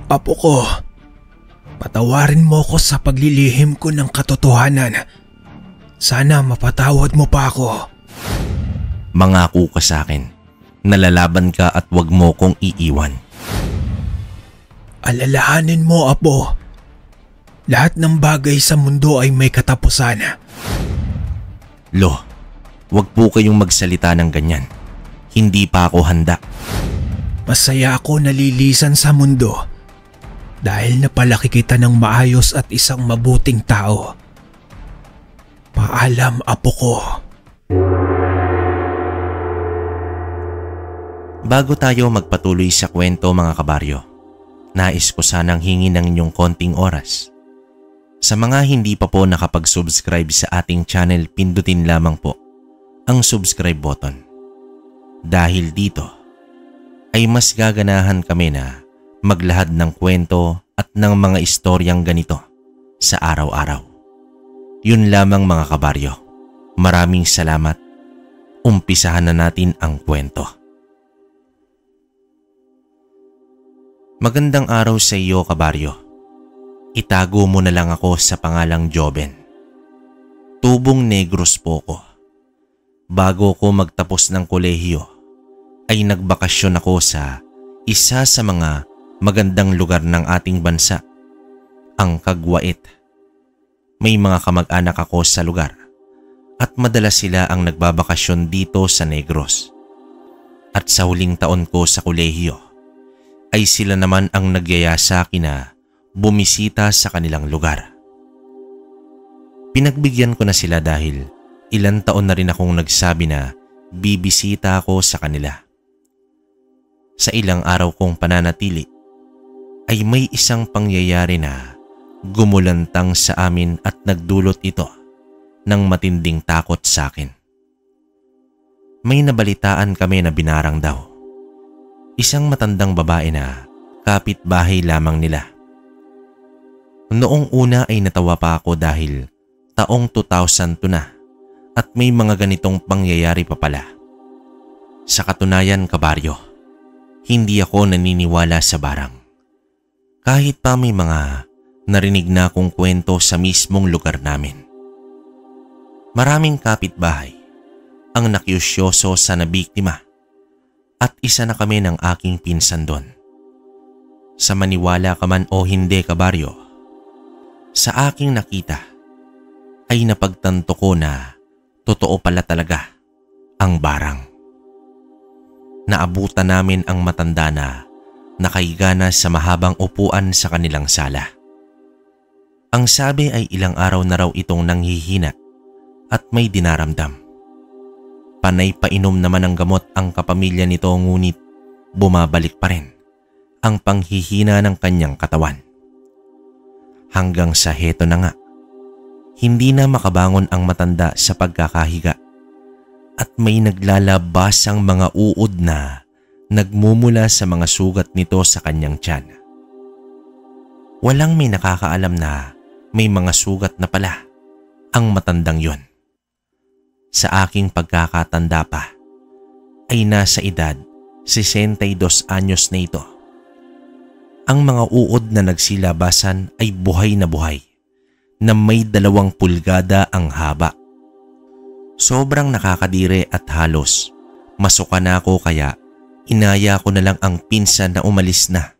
Apo ko, patawarin mo ko sa paglilihim ko ng katotohanan. Sana mapatawad mo pa ako. Mangako ka sa akin, nalalaban ka at wag mo kong iiwan. Alalahanin mo, Apo. Lahat ng bagay sa mundo ay may katapusan. Lo, wag po kayong magsalita ng ganyan. Hindi pa ako handa. Masaya ako nalilisan sa mundo dahil napalaki kita ng maayos at isang mabuting tao. Paalam, Apo ko. Bago tayo magpatuloy sa kwento mga kabaryo, nais ko sanang hingin ng inyong konting oras. Sa mga hindi pa po nakapag-subscribe sa ating channel, pindutin lamang po ang subscribe button. Dahil dito ay mas gaganahan kami na maglahad ng kwento at ng mga istoryang ganito sa araw-araw. Yun lamang mga kabaryo. Maraming salamat. Umpisahan na natin ang kwento. Magandang araw sa iyo, kabaryo. Itago mo na lang ako sa pangalang Joben. Tubong Negros po ko. Bago ko magtapos ng kolehiyo, ay nagbakasyon ako sa isa sa mga magandang lugar ng ating bansa, ang Caguait. May mga kamag-anak ako sa lugar at madalas sila ang nagbabakasyon dito sa Negros. At sa huling taon ko sa kolehiyo, ay sila naman ang nagyaya sa akin na bumisita sa kanilang lugar. Pinagbigyan ko na sila dahil ilang taon na rin akong nagsabi na bibisita ako sa kanila. Sa ilang araw kong pananatili ay may isang pangyayari na gumulantang sa amin at nagdulot ito ng matinding takot sa akin. May nabalitaan kami na binarang daw. Isang matandang babae na kapitbahay lamang nila. Noong una ay natawa pa ako dahil taong 2002 na at may mga ganitong pangyayari pa pala. Sa katunayan, kabaryo, hindi ako naniniwala sa barang. Kahit pa may mga narinig na akong kwento sa mismong lugar namin. Maraming kapitbahay ang nakiusyoso sa nabiktima at isa na kami ng aking pinsan doon. Sa maniwala ka man o hindi, kabaryo, sa aking nakita ay napagtanto ko na totoo pala talaga ang barang. Naabutan namin ang matanda na nakahiga sa mahabang upuan sa kanilang sala. Ang sabi ay ilang araw na raw itong nanghihina at may dinaramdam. Panay painom naman ng gamot ang kapamilya nito, ngunit bumabalik pa rin ang panghihina ng kanyang katawan. Hanggang sa heto na nga, hindi na makabangon ang matanda sa pagkakahiga at may naglalabasang mga uod na nagmumula sa mga sugat nito sa kanyang tiyan. Walang may nakakaalam na may mga sugat na pala ang matandang yon. Sa aking pagkakatanda pa ay nasa edad 62 anyos na ito. Ang mga uod na nagsilabasan ay buhay na buhay na may 2 pulgada ang haba. Sobrang nakakadire at halos masuka na ako, kaya inaya ko na lang ang pinsan na umalis na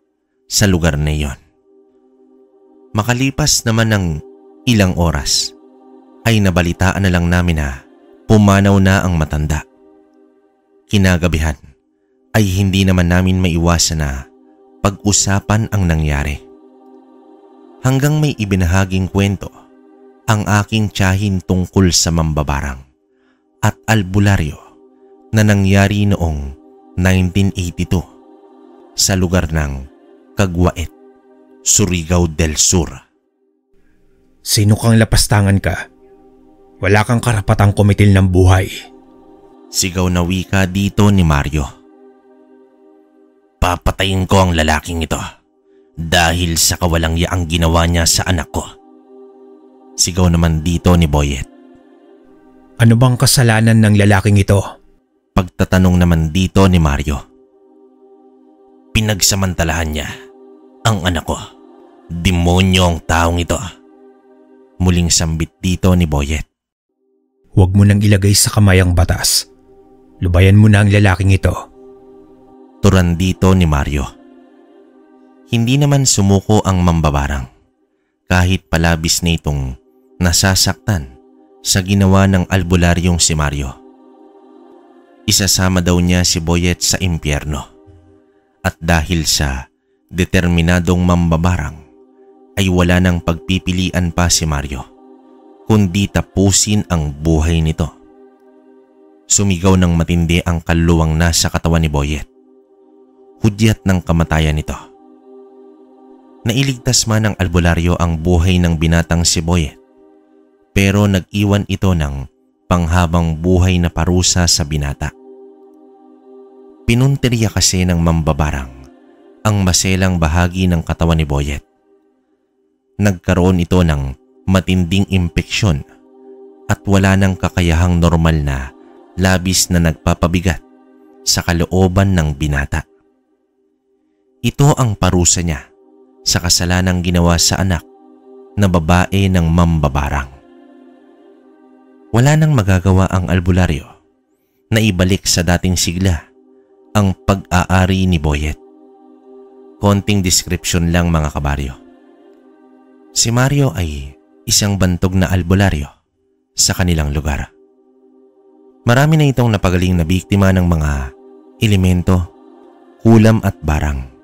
sa lugar na iyon. Makalipas naman ng ilang oras ay nabalitaan na lang namin na pumanaw na ang matanda. Kinagabihan ay hindi naman namin maiwasan na pag-usapan ang nangyari. Hanggang may ibinahaging kwento ang aking tiyahin tungkol sa mambabarang at albularyo na nangyari noong 1982 sa lugar ng Caguait, Surigao del Sur. Sino kang lapastangan ka? Wala kang karapatang kumitil ng buhay. Sigaw na wika dito ni Mario. Papatayin ko ang lalaking ito dahil sa kawalang yaang ginawa niya sa anak ko. Sigaw naman dito ni Boyet. Ano bang kasalanan ng lalaking ito? Pagtatanong naman dito ni Mario. Pinagsamantalahan niya ang anak ko. Demonyo ang taong ito. Muling sambit dito ni Boyet. Huwag mo nang ilagay sa kamay ang batas. Lubayan mo na ang lalaking ito. Turan dito ni Mario. Hindi naman sumuko ang mambabarang kahit palabis na itong nasasaktan sa ginawa ng albularyong si Mario. Isasama daw niya si Boyet sa impyerno at dahil sa determinadong mambabarang ay wala nang pagpipilian pa si Mario kundi tapusin ang buhay nito. Sumigaw ng matindi ang kaluluwang nasa katawan ni Boyet. Hudyat ng kamatayan nito. Nailigtas man ng albularyo ang buhay ng binatang si Boyet, pero nag-iwan ito ng panghabang buhay na parusa sa binata. Pinunteriya kasi ng mambabarang ang maselang bahagi ng katawan ni Boyet. Nagkaroon ito ng matinding impeksyon at wala nang kakayahang normal na labis na nagpapabigat sa kalooban ng binata. Ito ang parusa niya sa kasalanang ginawa sa anak na babae ng mambabarang. Wala nang magagawa ang albularyo na ibalik sa dating sigla ang pag-aari ni Boyet. Konting description lang mga kabaryo. Si Mario ay isang bantog na albularyo sa kanilang lugar. Marami na itong napagaling na biktima ng mga elemento, kulam at barang.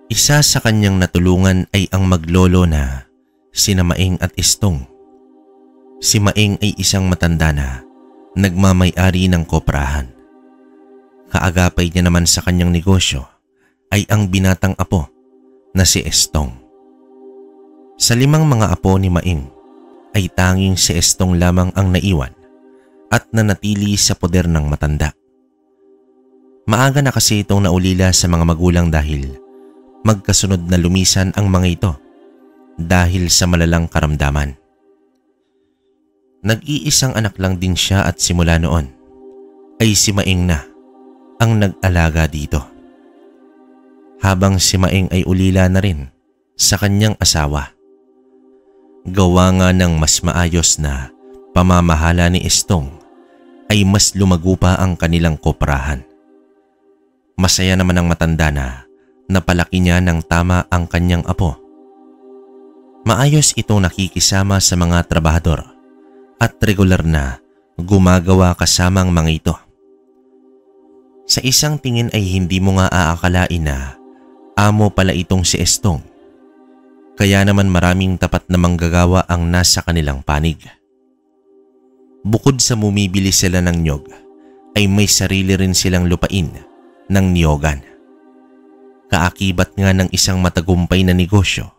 Isa sa kanyang natulungan ay ang maglolo na sina Maeng at Estong. Si Maeng ay isang matanda na nagmamay-ari ng koprahan. Kaagapay niya naman sa kanyang negosyo ay ang binatang apo na si Estong. Sa 5 mga apo ni Maeng ay tanging si Estong lamang ang naiwan at nanatili sa poder ng matanda. Maaga na kasi itong naulila sa mga magulang dahil magkasunod na lumisan ang mga ito dahil sa malalang karamdaman. Nag-iisang anak lang din siya at simula noon ay si Maeng na ang nag-alaga dito. Habang si Maeng ay ulila na rin sa kanyang asawa. Gawa nga ng mas maayos na pamamahala ni Estong ay mas lumago pa ang kanilang koprahan. Masaya naman ang matanda na napalaki niya ng tama ang kanyang apo. Maayos itong nakikisama sa mga trabahador at regular na gumagawa kasamang mga ito. Sa isang tingin ay hindi mo nga aakalain na amo pala itong si Estong. Kaya naman maraming tapat na manggagawa ang nasa kanilang panig. Bukod sa bumibili sila ng niyog, ay may sarili rin silang lupain ng niyogan. Kaakibat nga ng isang matagumpay na negosyo,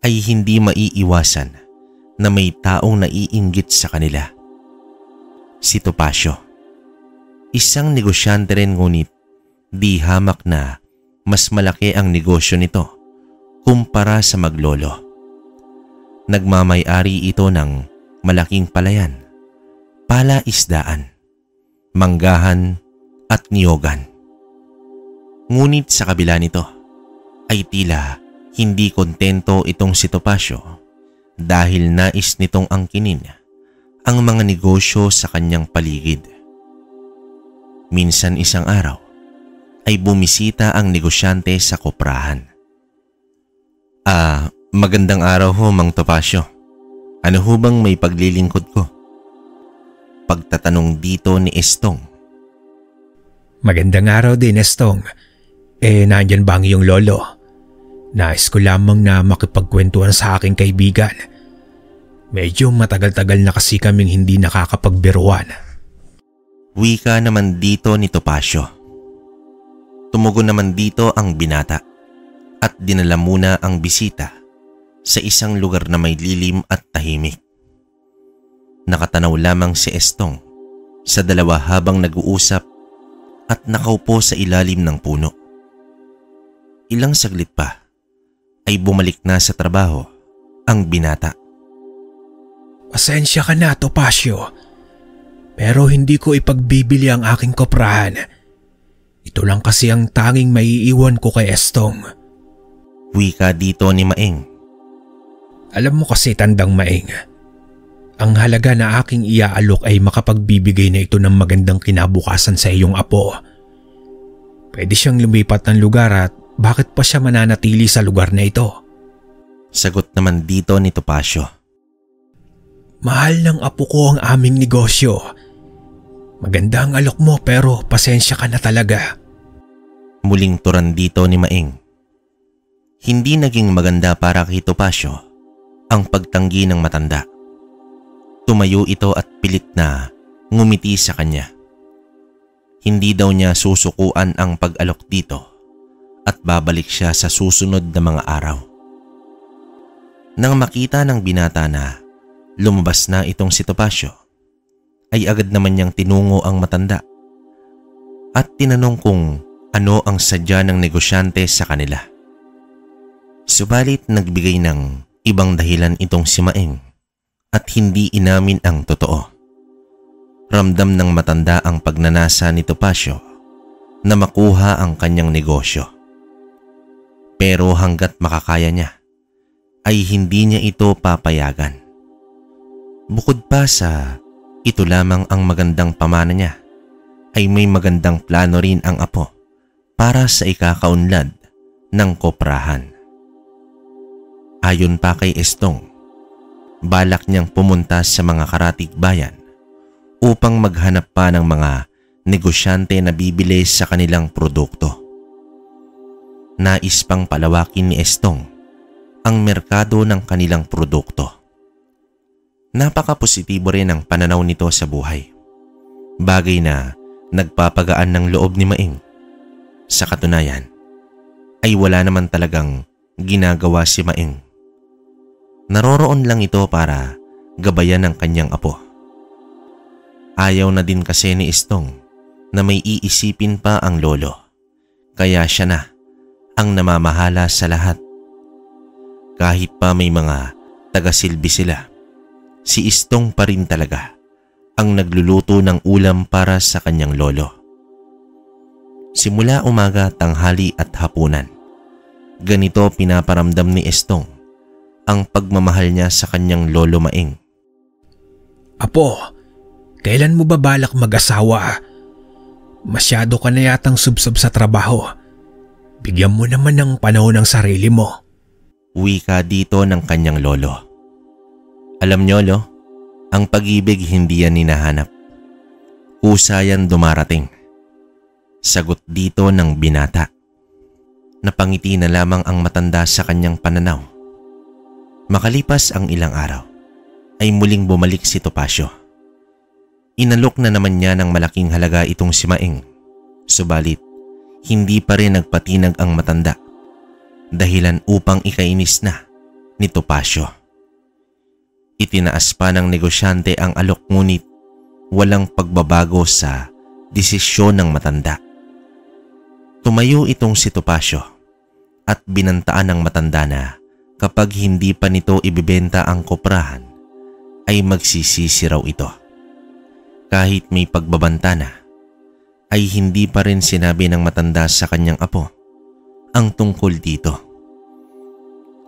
ay hindi maiiwasan na may taong naiinggit sa kanila. Si Topacio. Isang negosyante rin ngunit di hamak na mas malaki ang negosyo nito kumpara sa maglolo. Nagmamay-ari ito ng malaking palayan, palaisdaan, manggahan at niyogan. Ngunit sa kabila nito ay tila hindi kontento itong si Topacio dahil nais nitong angkinin ang mga negosyo sa kanyang paligid. Minsan isang araw ay bumisita ang negosyante sa koprahan. Magandang araw ho, Mang Topacio. Ano ho bang may paglilingkod ko? Pagtatanong dito ni Estong. Magandang araw din, Estong. Nandyan ba ang iyong lolo? Nais ko lamang na makipagkwentuhan sa aking kaibigan. Medyo matagal-tagal na kasi kaming hindi nakakapagbiruan. Wika naman dito ni Topacio. Tumugon naman dito ang binata at dinala muna ang bisita sa isang lugar na may lilim at tahimik. Nakatanaw lamang si Estong sa dalawa habang nag-uusap at nakaupo sa ilalim ng puno. Ilang saglit pa ay bumalik na sa trabaho ang binata. Pasensya ka na, Topacio. Pero hindi ko ipagbibili ang aking koprahan. Ito lang kasi ang tanging maiiwan ko kay Estong. Wika dito ni Maeng. Alam mo kasi, Tandang Maeng, ang halaga na aking iaalok ay makapagbibigay na ito ng magandang kinabukasan sa iyong apo. Pwede siyang lumipat ng lugar at bakit pa siya mananatili sa lugar na ito? Sagot naman dito ni Topacio. Mahal ng apo ko ang aming negosyo. Maganda ang alok mo pero pasensya ka na talaga. Muling turan dito ni Maeng. Hindi naging maganda para kay Topacio ang pagtanggi ng matanda. Tumayo ito at pilit na ngumiti sa kanya. Hindi daw niya susukuan ang pag-alok dito at babalik siya sa susunod na mga araw. Nang makita ng binata na lumabas na itong si Topacio, ay agad naman niyang tinungo ang matanda at tinanong kung ano ang sadya ng negosyante sa kanila. Subalit nagbigay ng ibang dahilan itong si Maeng at hindi inamin ang totoo. Ramdam ng matanda ang pagnanasa ni Topacio na makuha ang kanyang negosyo. Pero hanggat makakaya niya, ay hindi niya ito papayagan. Bukod pa sa ito lamang ang magandang pamana niya, ay may magandang plano rin ang apo para sa ikakaunlad ng koprahan. Ayon pa kay Estong, balak niyang pumunta sa mga karatig bayan upang maghanap pa ng mga negosyante na bibili sa kanilang produkto. Nais pang palawakin ni Estong ang merkado ng kanilang produkto. Napaka-positibo rin ang pananaw nito sa buhay. Bagay na nagpapagaan ng loob ni Maeng. Sa katunayan, ay wala naman talagang ginagawa si Maeng. Naroroon lang ito para gabayan ng kanyang apo. Ayaw na din kasi ni Estong na may iisipin pa ang lolo. Kaya siya na ang namamahala sa lahat. Kahit pa may mga taga-silbi sila, si Estong pa rin talaga ang nagluluto ng ulam para sa kanyang lolo. Simula umaga, tanghali at hapunan, ganito pinaparamdam ni Estong ang pagmamahal niya sa kanyang lolo Maeng. Apo, kailan mo ba balak mag-asawa? Masyado ka na yatang subsob sa trabaho. Bigyan mo naman ng panahon ng sarili mo. Wika dito ng kanyang lolo. Alam niyo, lo, ang pag-ibig hindi yan hinahanap. Kusa yan dumarating. Sagot dito ng binata. Napangiti na lamang ang matanda sa kanyang pananaw. Makalipas ang ilang araw, ay muling bumalik si Topacio. Inalok na naman niya ng malaking halaga itong si Maeng. Subalit, hindi pa rin nagpatinag ang matanda. Dahilan upang ikainis na ni Topacio. Itinaas pa ng negosyante ang alok ngunit walang pagbabago sa desisyon ng matanda. Tumayo itong si Topacio at binantaan ng matanda na kapag hindi pa nito ibibenta ang koprahan ay magsisisi raw ito. Kahit may pagbabanta na, ay hindi pa rin sinabi ng matanda sa kanyang apo ang tungkol dito.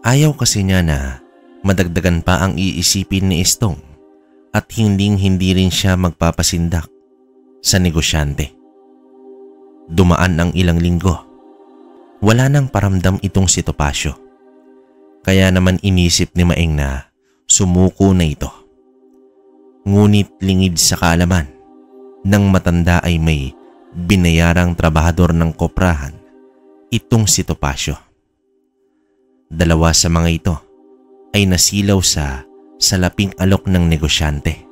Ayaw kasi niya na madagdagan pa ang iisipin ni Estong at hindi rin siya magpapasindak sa negosyante. Dumaan ang ilang linggo. Wala nang paramdam itong si Topacio. Kaya naman inisip ni Maeng na sumuko na ito. Ngunit lingid sa kaalaman ng matanda ay may binayarang trabahador ng koprahan itong si Topacio. Dalawa sa mga ito ay nasilaw sa salaping alok ng negosyante.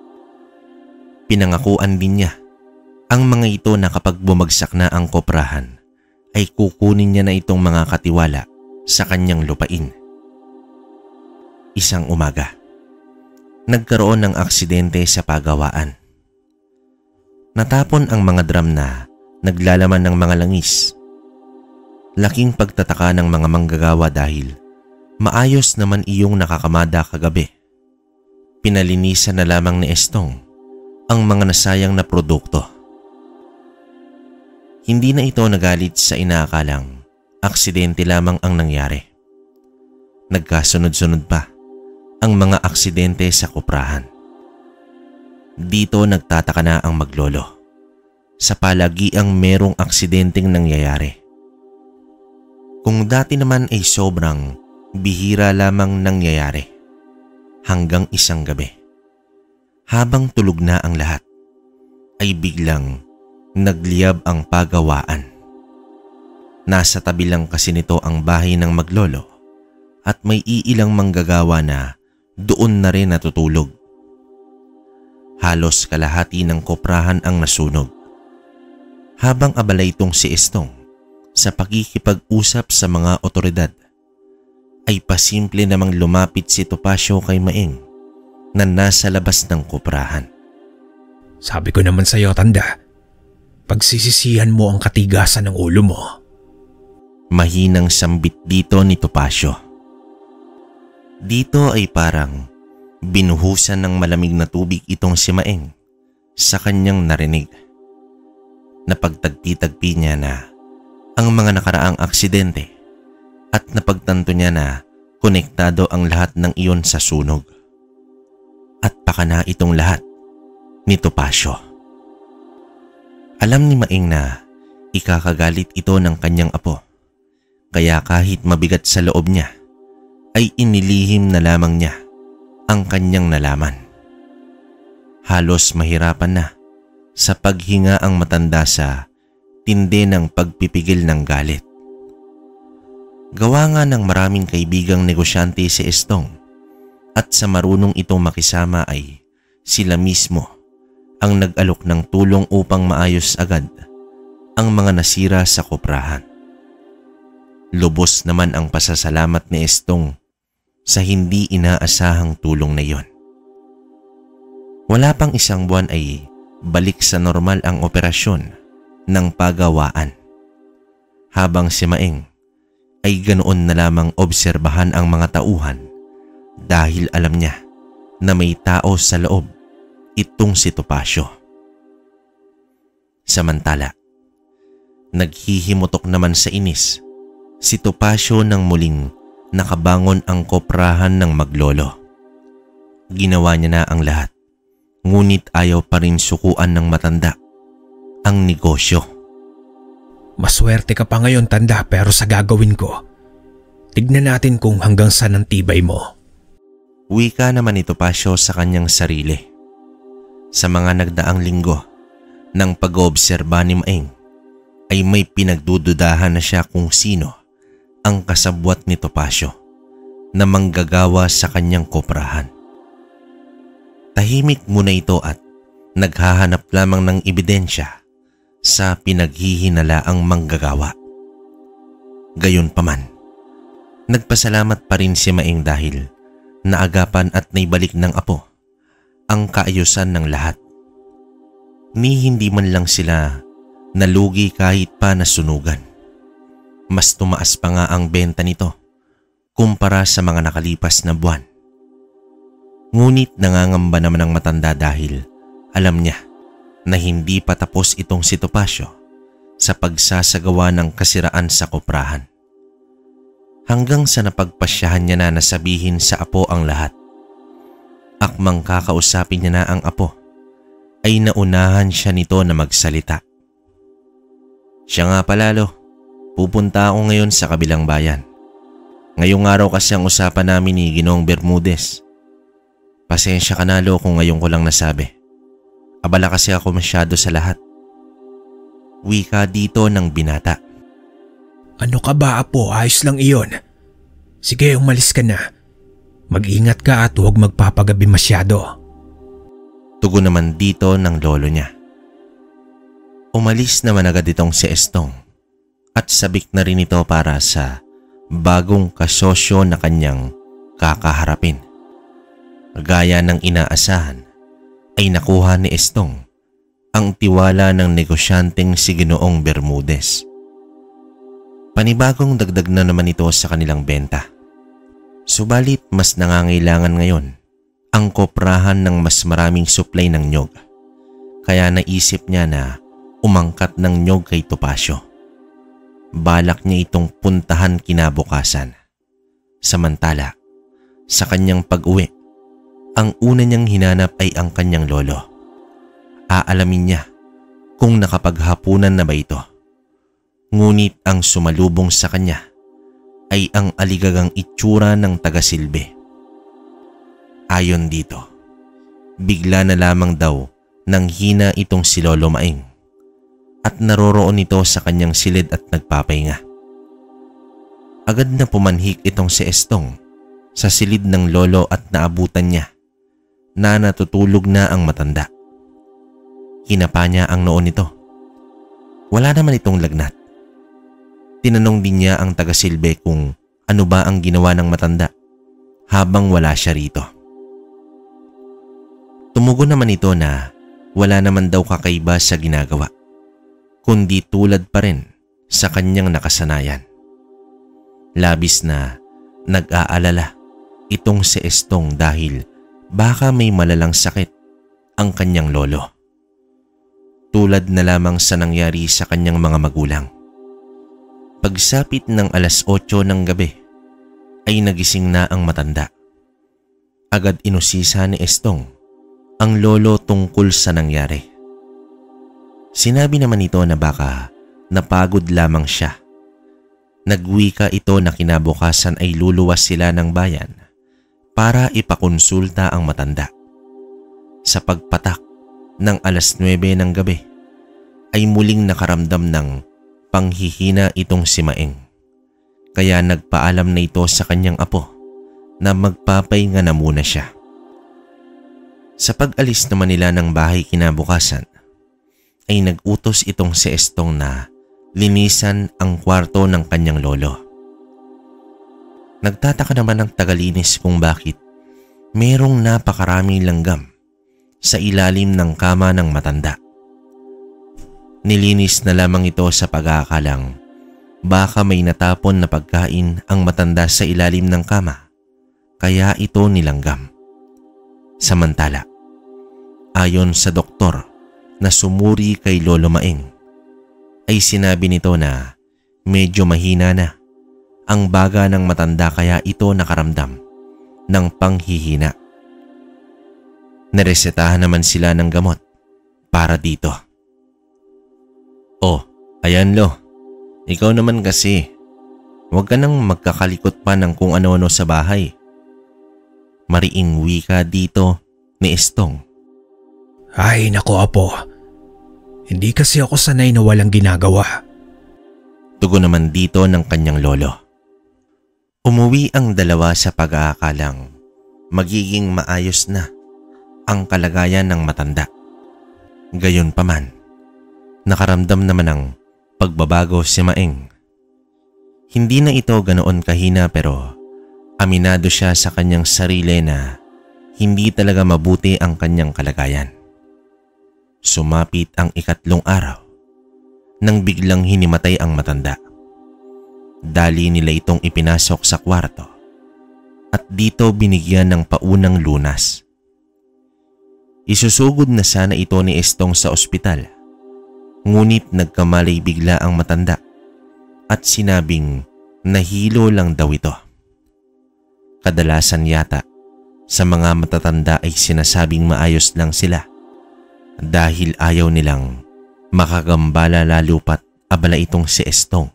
Pinangakuan din niya ang mga ito na kapag bumagsak na ang koprahan ay kukunin niya na itong mga katiwala sa kanyang lupain. Isang umaga, nagkaroon ng aksidente sa pagawaan. Natapon ang mga drum na naglalaman ng mga langis. Laking pagtataka ng mga manggagawa dahil maayos naman iyong nakakamada kagabi. Pinalinisan na lamang ni Estong ang mga nasayang na produkto. Hindi na ito nagalit sa inaakalang aksidente lamang ang nangyari. Nagkasunod-sunod pa ang mga aksidente sa koprahan. Dito nagtataka na ang maglolo sa palagiang merong aksidenteng nangyayari. Kung dati naman ay sobrang bihira lamang nangyayari hanggang isang gabi. Habang tulog na ang lahat, ay biglang nagliyab ang pagawaan. Nasa tabi lang kasi nito ang bahay ng maglolo at may iilang manggagawa na doon na rin natutulog. Halos kalahati ng koprahan ang nasunog. Habang abala itong si Estong sa pakikipag-usap sa mga otoridad, ay pasimple namang lumapit si Topacio kay Maeng na nasa labas ng koprahan. Sabi ko naman sa iyo, tanda, pagsisisihan mo ang katigasan ng ulo mo. Mahinang sambit dito ni Topacio. Dito ay parang binuhusan ng malamig na tubig itong si Maeng sa kanyang narinig. Napagtagpi-tagpi niya na ang mga nakaraang aksidente at napagtanto niya na konektado ang lahat ng iyon sa sunog. At pakana itong lahat ni Topacio. Alam ni Maeng na ikakagalit ito ng kanyang apo, kaya kahit mabigat sa loob niya, ay inilihim na lamang niya ang kanyang nalaman. Halos mahirapan na sa paghinga ang matanda sa tindi ng pagpipigil ng galit. Gawa nga ng maraming kaibigang negosyante si Estong at sa marunong itong makisama ay sila mismo ang nag-alok ng tulong upang maayos agad ang mga nasira sa koprahan. Lubos naman ang pasasalamat ni Estong sa hindi inaasahang tulong na iyon. Wala pang isang buwan ay balik sa normal ang operasyon ng pagawaan. Habang si Maeng ay ganoon na lamang obserbahan ang mga tauhan dahil alam niya na may tao sa loob itong si Topacio. Samantala, naghihimutok naman sa inis si Topacio nang muling nakabangon ang koprahan ng maglolo. Ginawa niya na ang lahat, ngunit ayaw pa rin sukuan ng matanda ang negosyo. Maswerte ka pa ngayon, tanda, pero sa gagawin ko, tignan natin kung hanggang saan ang tibay mo. Wika naman ni Topacio sa kanyang sarili. Sa mga nagdaang linggo ng pag-oobserba ni Maeng ay may pinagdududahan na siya kung sino ang kasabwat ni Topacio na manggagawa sa kanyang koprahan. Tahimik muna ito at naghahanap lamang ng ebidensya sa pinaghihinalaang manggagawa. Gayunpaman, nagpasalamat pa rin si Maeng dahil naagapan at naibalik ng apo ang kaayusan ng lahat. Ni hindi man lang sila nalugi kahit pa nasunugan. Mas tumaas pa nga ang benta nito kumpara sa mga nakalipas na buwan. Ngunit nangangamba naman ang matanda dahil alam niya na hindi pa tapos itong si Topacio sa pagsasagawa ng kasiraan sa koprahan. Hanggang sa napagpasyahan niya na nasabihin sa apo ang lahat. Akmang kakausapin niya na ang apo, ay naunahan siya nito na magsalita. Siya nga pala, Lo, pupunta ako ngayon sa kabilang bayan. Ngayong araw kasi ang usapan namin ni Ginoong Bermudez. Pasensya ka na, Lo, kung ngayon ko lang nasabi. Abala kasi ako masyado sa lahat. Wika dito ng binata. Ano ka ba, apo? Ayos lang iyon. Sige, umalis ka na. Mag-ingat ka at huwag magpapagabi masyado. Tugon naman dito ng lolo niya. Umalis naman agad itong si Estong at sabik na rin ito para sa bagong kasosyo na kanyang kakaharapin. Gaya ng inaasahan ay nakuha ni Estong ang tiwala ng negosyanteng si Ginoong Bermudez. Panibagong dagdag na naman ito sa kanilang benta. Subalit mas nangangailangan ngayon ang koprahan ng mas maraming supply ng nyog. Kaya naisip niya na umangkat ng nyog kay Topacio. Balak niya itong puntahan kinabukasan Samantala, sa kanyang pag-uwi, ang una niyang hinanap ay ang kanyang lolo. Aalamin niya kung nakapaghapunan na ba ito. Ngunit ang sumalubong sa kanya ay ang aligagang itsura ng taga-Silbe. Ayon dito, bigla na lamang daw nang hina itong si Lolo Maeng at naroroon ito sa kanyang silid at nagpapahinga. Agad na pumanhik itong si Estong sa silid ng lolo at naabutan niya na natutulog na ang matanda. Hinapa niya ang noon nito. Wala naman itong lagnat. Tinanong din niya ang taga-Silbe kung ano ba ang ginawa ng matanda habang wala siya rito. Tumugon naman ito na wala naman daw kakaiba sa ginagawa, kundi tulad pa rin sa kanyang nakasanayan. Labis na nag-aalala itong si Estong dahil baka may malalang sakit ang kanyang lolo. Tulad na lamang sa nangyari sa kanyang mga magulang. Pagsapit ng 8:00 ng gabi ay nagising na ang matanda. Agad inusisa ni Estong ang lolo tungkol sa nangyari. Sinabi naman ito na baka napagod lamang siya. Nagwika ito na kinabukasan ay luluwas sila ng bayan para ipakonsulta ang matanda. Sa pagpatak ng 9:00 ng gabi ay muling nakaramdam ng panghihina itong si Maeng. Kaya nagpaalam na ito sa kanyang apo na magpapahinga na muna siya. Sa pag-alis naman nila ng bahay kinabukasan ay nag-utos itong si Estong na linisan ang kwarto ng kanyang lolo. Nagtataka naman ang tagalinis kung bakit merong napakaraming langgam sa ilalim ng kama ng matanda. Nilinis na lamang ito sa pag-aakalang baka may natapon na pagkain ang matanda sa ilalim ng kama, kaya ito nilanggam. Samantala, ayon sa doktor na sumuri kay Lolo Maeng, ay sinabi nito na medyo mahina na ang baga ng matanda kaya ito nakaramdam ng panghihina. Naresetahan naman sila ng gamot para dito. Oh, ayan Lo, ikaw naman kasi, huwag ka nang magkakalikot pa ng kung ano-ano sa bahay. Mariing wika dito ni Estong. Ay nako apo, hindi kasi ako sanay na walang ginagawa. Tugon naman dito ng kanyang lolo. Umuwi ang dalawa sa pag-aakalang magiging maayos na ang kalagayan ng matanda. Gayunpaman, nakaramdam naman ng pagbabago si Maeng. Hindi na ito ganoon kahina pero aminado siya sa kanyang sarili na hindi talaga mabuti ang kanyang kalagayan. Sumapit ang 3 araw nang biglang hinimatay ang matanda. Dali nila itong ipinasok sa kwarto at dito binigyan ng paunang lunas. Isusugod na sana ito ni Estong sa ospital, ngunit nagkamalay bigla ang matanda at sinabing nahilo lang daw ito. Kadalasan yata sa mga matatanda ay sinasabing maayos lang sila dahil ayaw nilang makagambala lalo pat abala itong si Estong.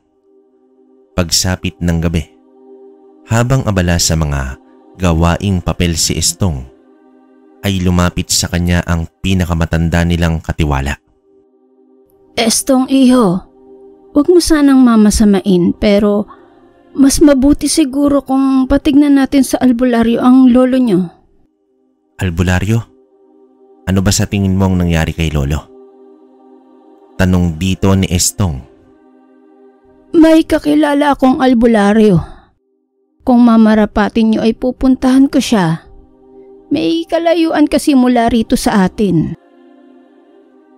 Pagsapit ng gabi, habang abala sa mga gawaing papel si Estong, ay lumapit sa kanya ang pinakamatanda nilang katiwala. Estong iho, huwag mo sanang mamasamain pero mas mabuti siguro kung patignan natin sa albularyo ang lolo nyo. Albularyo? Ano ba sa tingin mo ang nangyari kay lolo? Tanong dito ni Estong. May kakilala akong albularyo. Kung mamarapatin nyo ay pupuntahan ko siya. May kalayuan kasi mula rito sa atin.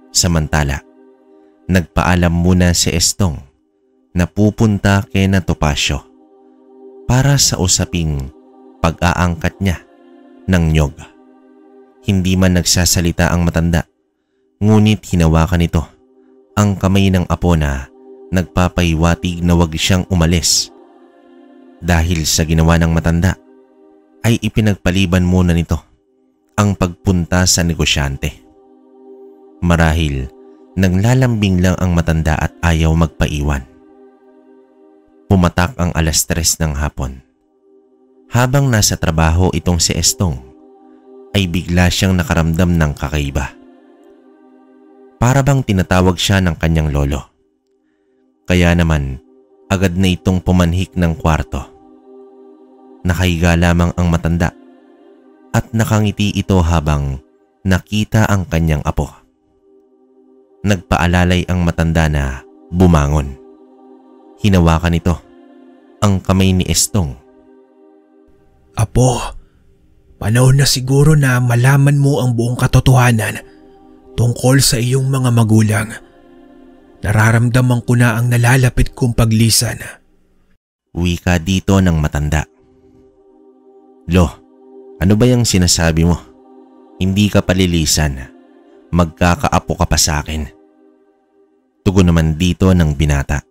Samantala, nagpaalam muna si Estong na pupunta kay na Topacio para sa usaping pag-aangkat niya ng nyog. Hindi man nagsasalita ang matanda, ngunit hinawakan nito ang kamay ng apo na nagpapahiwatig na wag siyang umalis. Dahil sa ginawa ng matanda, ay ipinagpaliban muna nito ang pagpunta sa negosyante. Marahil naglalambing lang ang matanda at ayaw magpaiwan. Pumatak ang 3:00 ng hapon. Habang nasa trabaho itong si Estong, ay bigla siyang nakaramdam ng kakaiba. Para bang tinatawag siya ng kanyang lolo. Kaya naman, agad na itong pumanhik ng kwarto. Nakahiga lamang ang matanda at nakangiti ito habang nakita ang kanyang apo. Nagpaalalay ang matanda na bumangon. Hinawakan ito ang kamay ni Estong. Apo, panahon na siguro na malaman mo ang buong katotohanan tungkol sa iyong mga magulang. Nararamdaman ko na ang nalalapit kong paglisan. Wika dito ng matanda. Lo, ano ba yung sinasabi mo? Hindi ka palilisan. Magkakaapo ka pa sa akin. Tugon naman dito ng binata.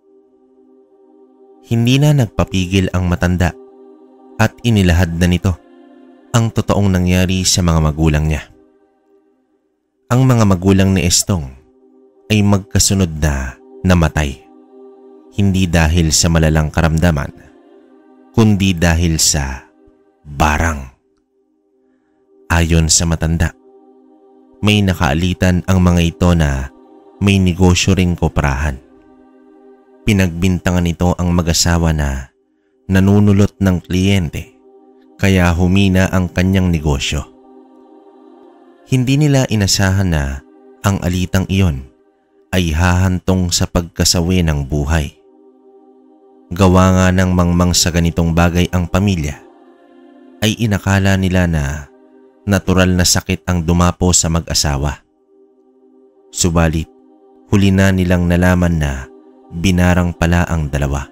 Hindi na nagpapigil ang matanda at inilahad na nito ang totoong nangyari sa mga magulang niya. Ang mga magulang ni Estong ay magkasunod na namatay. Hindi dahil sa malalang karamdaman, kundi dahil sa barang. Ayon sa matanda, may nakaalitan ang mga ito na may negosyo ring koprahan. Pinagbintangan nito ang mag-asawa na nanunulot ng kliyente kaya humina ang kanyang negosyo. Hindi nila inasahan na ang alitang iyon ay hahantong sa pagkasawi ng buhay. Gawa nga ng mangmang sa ganitong bagay ang pamilya, ay inakala nila na natural na sakit ang dumapo sa mag-asawa. Subalit, huli na nilang nalaman na binarang pala ang dalawa.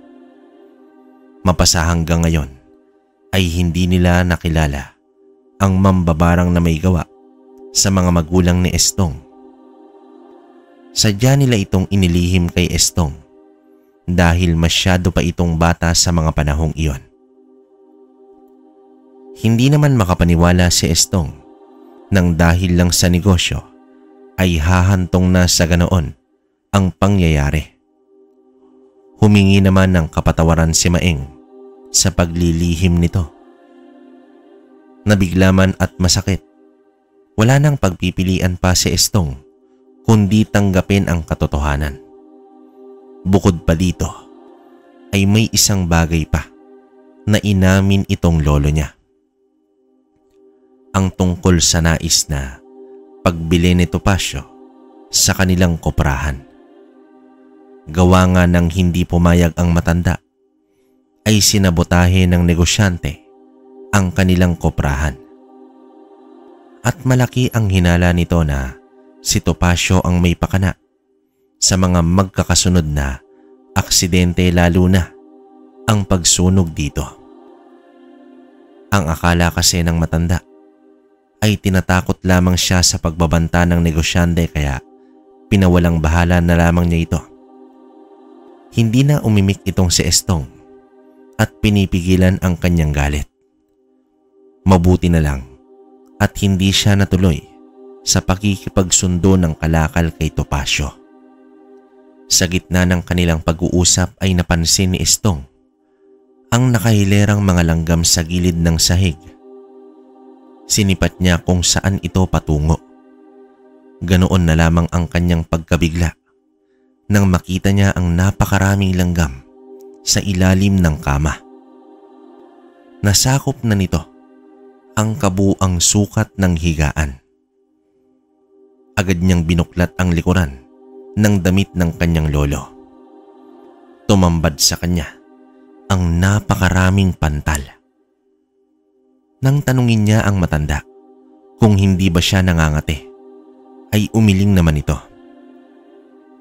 Mapasa hanggang ngayon ay hindi nila nakilala ang mambabarang na may gawa sa mga magulang ni Estong. Sadya nila itong inilihim kay Estong dahil masyado pa itong bata sa mga panahong iyon. Hindi naman makapaniwala si Estong nang dahil lang sa negosyo ay hahantong na sa ganoon ang pangyayari. Humingi naman ng kapatawaran si Maeng sa paglilihim nito. Nabigla man at masakit, wala nang pagpipilian pa si Estong kundi tanggapin ang katotohanan. Bukod pa dito, ay may isang bagay pa na inamin itong lolo niya. Ang tungkol sa nais na pagbili ni Topacio sa kanilang koprahan. Gawa nga ng hindi pumayag ang matanda, ay sinabotahe ng negosyante ang kanilang koprahan. At malaki ang hinala nito na si Topacio ang may pakana sa mga magkakasunod na aksidente, lalo na ang pagsunog dito. Ang akala kasi ng matanda ay tinatakot lamang siya sa pagbabanta ng negosyante kaya pinawalang bahala na lamang niya ito. Hindi na umimik itong si Estong at pinipigilan ang kanyang galit. Mabuti na lang at hindi siya natuloy sa pakikipagsundo ng kalakal kay Topacio. Sa gitna ng kanilang pag-uusap ay napansin ni Estong ang nakahilerang mga langgam sa gilid ng sahig. Sinipat niya kung saan ito patungo. Ganoon na lamang ang kanyang pagkabigla nang makita niya ang napakaraming langgam sa ilalim ng kama. Nasakop na nito ang kabuang sukat ng higaan. Agad niyang binuklat ang likuran ng damit ng kanyang lolo. Tumambad sa kanya ang napakaraming pantal. Nang tanungin niya ang matanda kung hindi ba siya nangangate, ay umiling naman ito.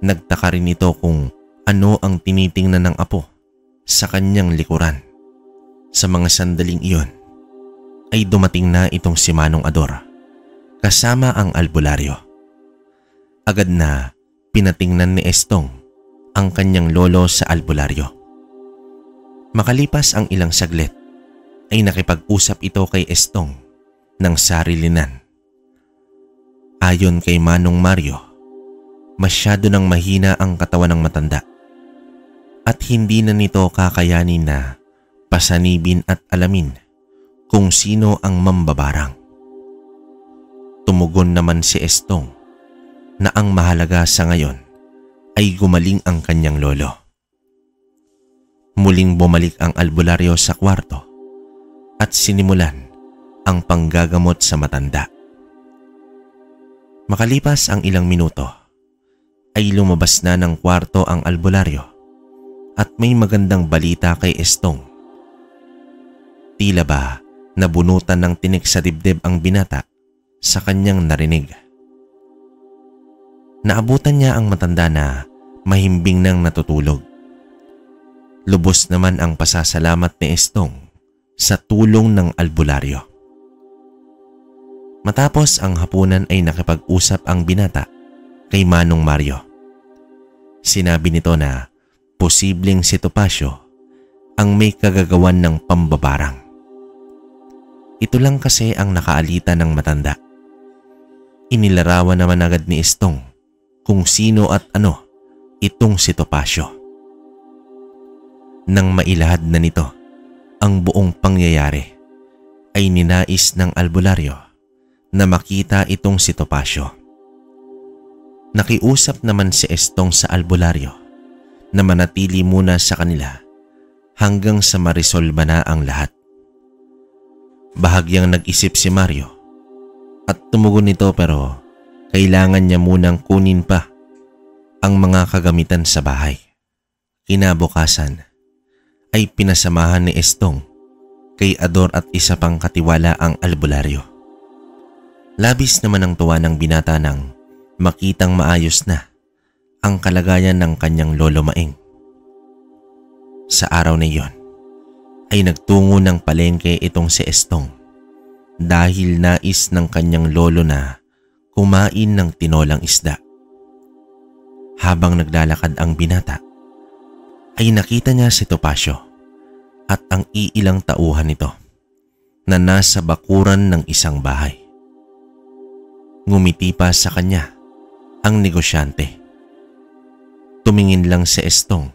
Nagtaka rin ito kung ano ang tinitingnan ng apo sa kanyang likuran. Sa mga sandaling iyon ay dumating na itong si Manong Ador kasama ang albularyo. Agad na pinatingnan ni Estong ang kanyang lolo sa albularyo. Makalipas ang ilang saglit ay nakipag-usap ito kay Estong ng sarilinan. Ayon kay Manong Mario, masyado nang mahina ang katawan ng matanda at hindi na nito kakayanin na pasanibin at alamin kung sino ang mambabarang. Tumugon naman si Estong na ang mahalaga sa ngayon ay gumaling ang kanyang lolo. Muling bumalik ang albularyo sa kwarto at sinimulan ang panggagamot sa matanda. Makalipas ang ilang minuto ay lumabas na ng kwarto ang albularyo at may magandang balita kay Estong. Tila ba nabunutan ng tinik sa dibdib ang binata sa kanyang narinig. Naabutan niya ang matanda na mahimbing nang natutulog. Lubos naman ang pasasalamat ni Estong sa tulong ng albularyo. Matapos ang hapunan ay nakipag-usap ang binata kay Manong Mario. Sinabi nito na posibleng si Topacio ang may kagagawan ng pambabarang. Ito lang kasi ang nakaalita ng matanda. Inilarawan naman agad ni Estong kung sino at ano itong si Topacio. Nang mailahad na nito ang buong pangyayari, ay ninais ng albularyo na makita itong si Topacio. Nakiusap naman si Estong sa albularyo na manatili muna sa kanila hanggang sa marisolba na ang lahat. Bahagyang nag-isip si Mario at tumugon nito, pero kailangan niya munang kunin pa ang mga kagamitan sa bahay. Kinabukasan ay pinasamahan ni Estong kay Ador at isa pang katiwala ang albularyo. Labis naman ang tuwa ng binata nang makitang maayos na ang kalagayan ng kanyang lolo Maeng. Sa araw na iyon ay nagtungo ng palengke itong si Estong dahil nais ng kanyang lolo na kumain ng tinolang isda. Habang naglalakad ang binata, ay nakita niya si Topacio at ang iilang tauhan nito na nasa bakuran ng isang bahay. Ngumiti pa sa kanya ang negosyante. Tumingin lang si Estong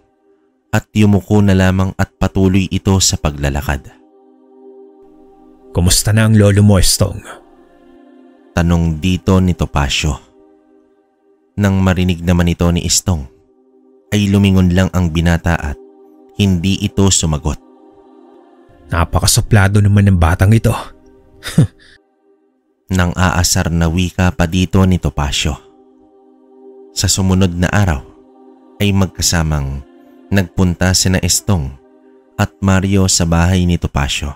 at yumuko na lamang at patuloy ito sa paglalakad. Kumusta na ang lolo mo, Estong? Tanong dito ni Topacio. Nang marinig naman ito ni Estong, ay lumingon lang ang binata at hindi ito sumagot. Napakasuplado naman ng batang ito. Nang aasar na wika pa dito ni Topacio. Sa sumunod na araw ay magkasamang nagpunta sina Estong at Mario sa bahay ni Topacio.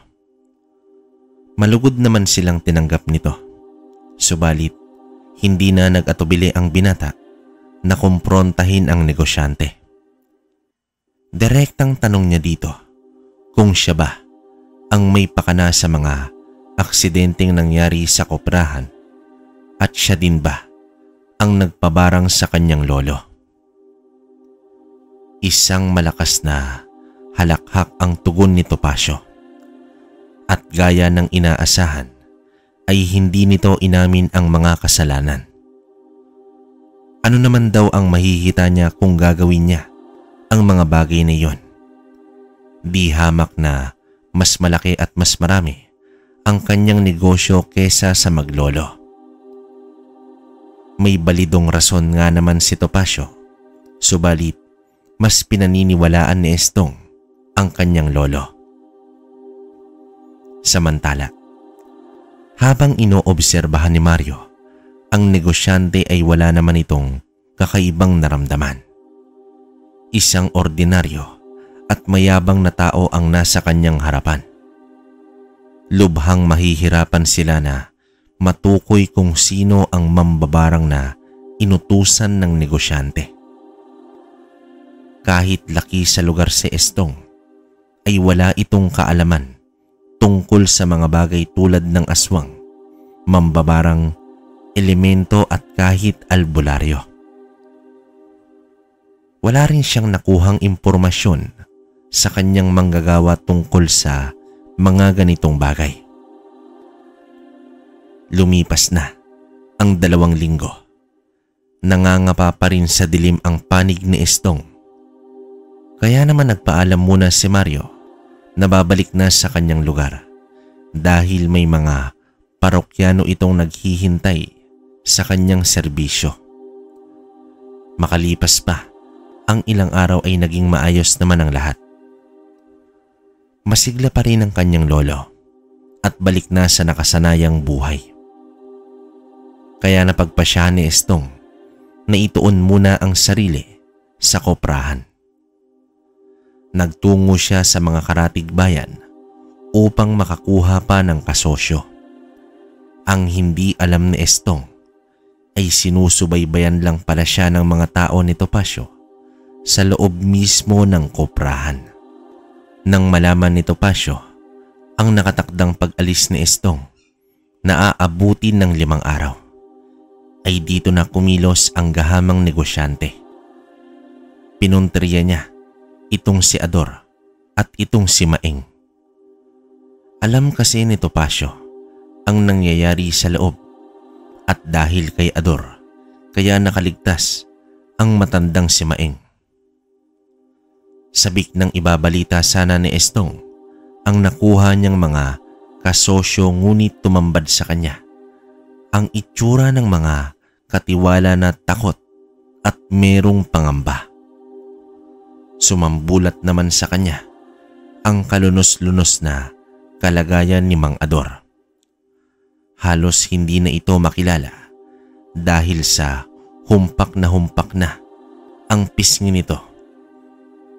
Malugod naman silang tinanggap nito. Subalit hindi na nag-atubili ang binata na kumprontahin ang negosyante. Direktang tanong niya dito kung siya ba ang may pakana sa mga aksidenteng nangyari sa koprahan at siya din ba ang nagpabarang sa kanyang lolo. Isang malakas na halakhak ang tugon ni Topacio at gaya ng inaasahan ay hindi nito inamin ang mga kasalanan. Ano naman daw ang mahihita niya kung gagawin niya ang mga bagay na iyon? Di hamak na mas malaki at mas marami ang kanyang negosyo kesa sa maglolo. May balidong rason nga naman si Topacio, subalit mas pinaniniwalaan ni Estong ang kanyang lolo. Samantala, habang inoobserbahan ni Mario, ang negosyante ay wala naman itong kakaibang naramdaman. Isang ordinaryo at mayabang na tao ang nasa kanyang harapan. Lubhang mahihirapan sila na matukoy kung sino ang mambabarang na inutusan ng negosyante. Kahit laki sa lugar si Estong, ay wala itong kaalaman tungkol sa mga bagay tulad ng aswang, mambabarang, elemento at kahit albularyo. Wala rin siyang nakuhang impormasyon sa kanyang manggagawa tungkol sa mga ganitong bagay. Lumipas na ang 2 linggo. Nangangapa pa rin sa dilim ang panig ni Estong. Kaya naman nagpaalam muna si Mario na babalik na sa kanyang lugar dahil may mga parokyano itong naghihintay sa kanyang serbisyo. Makalipas pa ang ilang araw ay naging maayos naman ang lahat. Masigla pa rin ang kanyang lolo at balik na sa nakasanayang buhay. Kaya napagpasya ni Estong na ituon muna ang sarili sa koprahan. Nagtungo siya sa mga karatig bayan upang makakuha pa ng kasosyo. Ang hindi alam ni Estong ay sinusubaybayan lang pala siya ng mga tao ni Topacio sa loob mismo ng koprahan. Nang malaman ni Topacio ang nakatakdang pag-alis ni Estong na aabutin ng 5 araw, ay dito na kumilos ang gahamang negosyante. Pinunteriya niya itong si Ador at itong si Maeng. Alam kasi ni Topacio ang nangyayari sa loob at dahil kay Ador kaya nakaligtas ang matandang si Maeng. Sabik ng ibabalita sana ni Estong ang nakuha niyang mga kasosyo ngunit tumambad sa kanya ang itsura ng mga katiwala na takot at merong pangamba. Sumambulat naman sa kanya ang kalunos-lunos na kalagayan ni Mang Ador. Halos hindi na ito makilala dahil sa humpak na ang pisngi nito.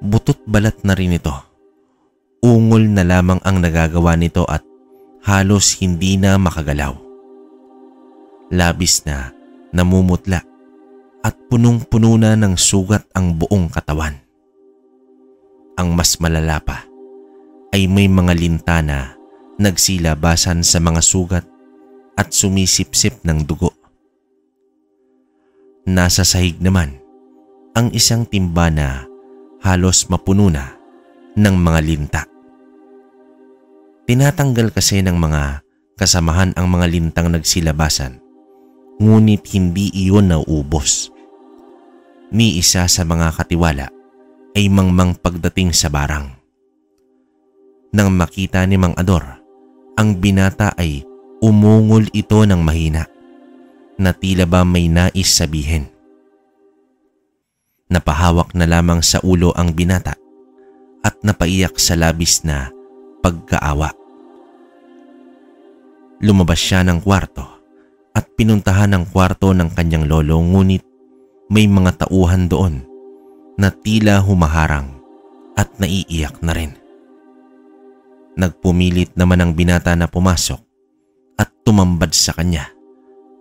Butot balat na rin ito. Ungol na lamang ang nagagawa nito at halos hindi na makagalaw. Labis na namumutla at punong-puno na ng sugat ang buong katawan. Ang mas malala pa ay may mga linta na nagsilabasan sa mga sugat at sumisipsip ng dugo. Nasa sahig naman ang isang timba na halos mapuno na ng mga linta. Tinatanggal kasi ng mga kasamahan ang mga lintang nagsilabasan, ngunit hindi iyon nauubos. Ni isa sa mga katiwala ay mangmang pagdating sa barang. Nang makita ni Mang Ador ang binata ay umungol ito ng mahina na tila ba may nais sabihin. Napahawak na lamang sa ulo ang binata at napaiyak sa labis na pagkaawa. Lumabas siya ng kwarto at pinuntahan ang kwarto ng kanyang lolo, ngunit may mga tauhan doon na tila humaharang at naiiyak na rin. Nagpumilit naman ang binata na pumasok at tumambad sa kanya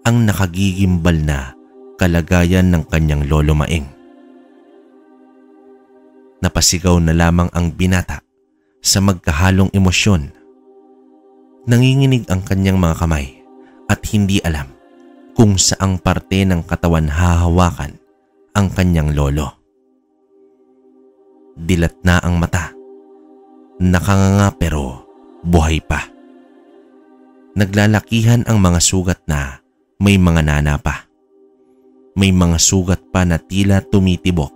ang nakagigimbal na kalagayan ng kanyang lolo Maeng. Napasigaw na lamang ang binata sa magkahalong emosyon. Nanginginig ang kanyang mga kamay at hindi alam kung saang parte ng katawan hahawakan ang kanyang lolo. Dilat na ang mata. Nakanganga pero buhay pa. Naglalakihan ang mga sugat na may mga nana pa. May mga sugat pa na tila tumitibok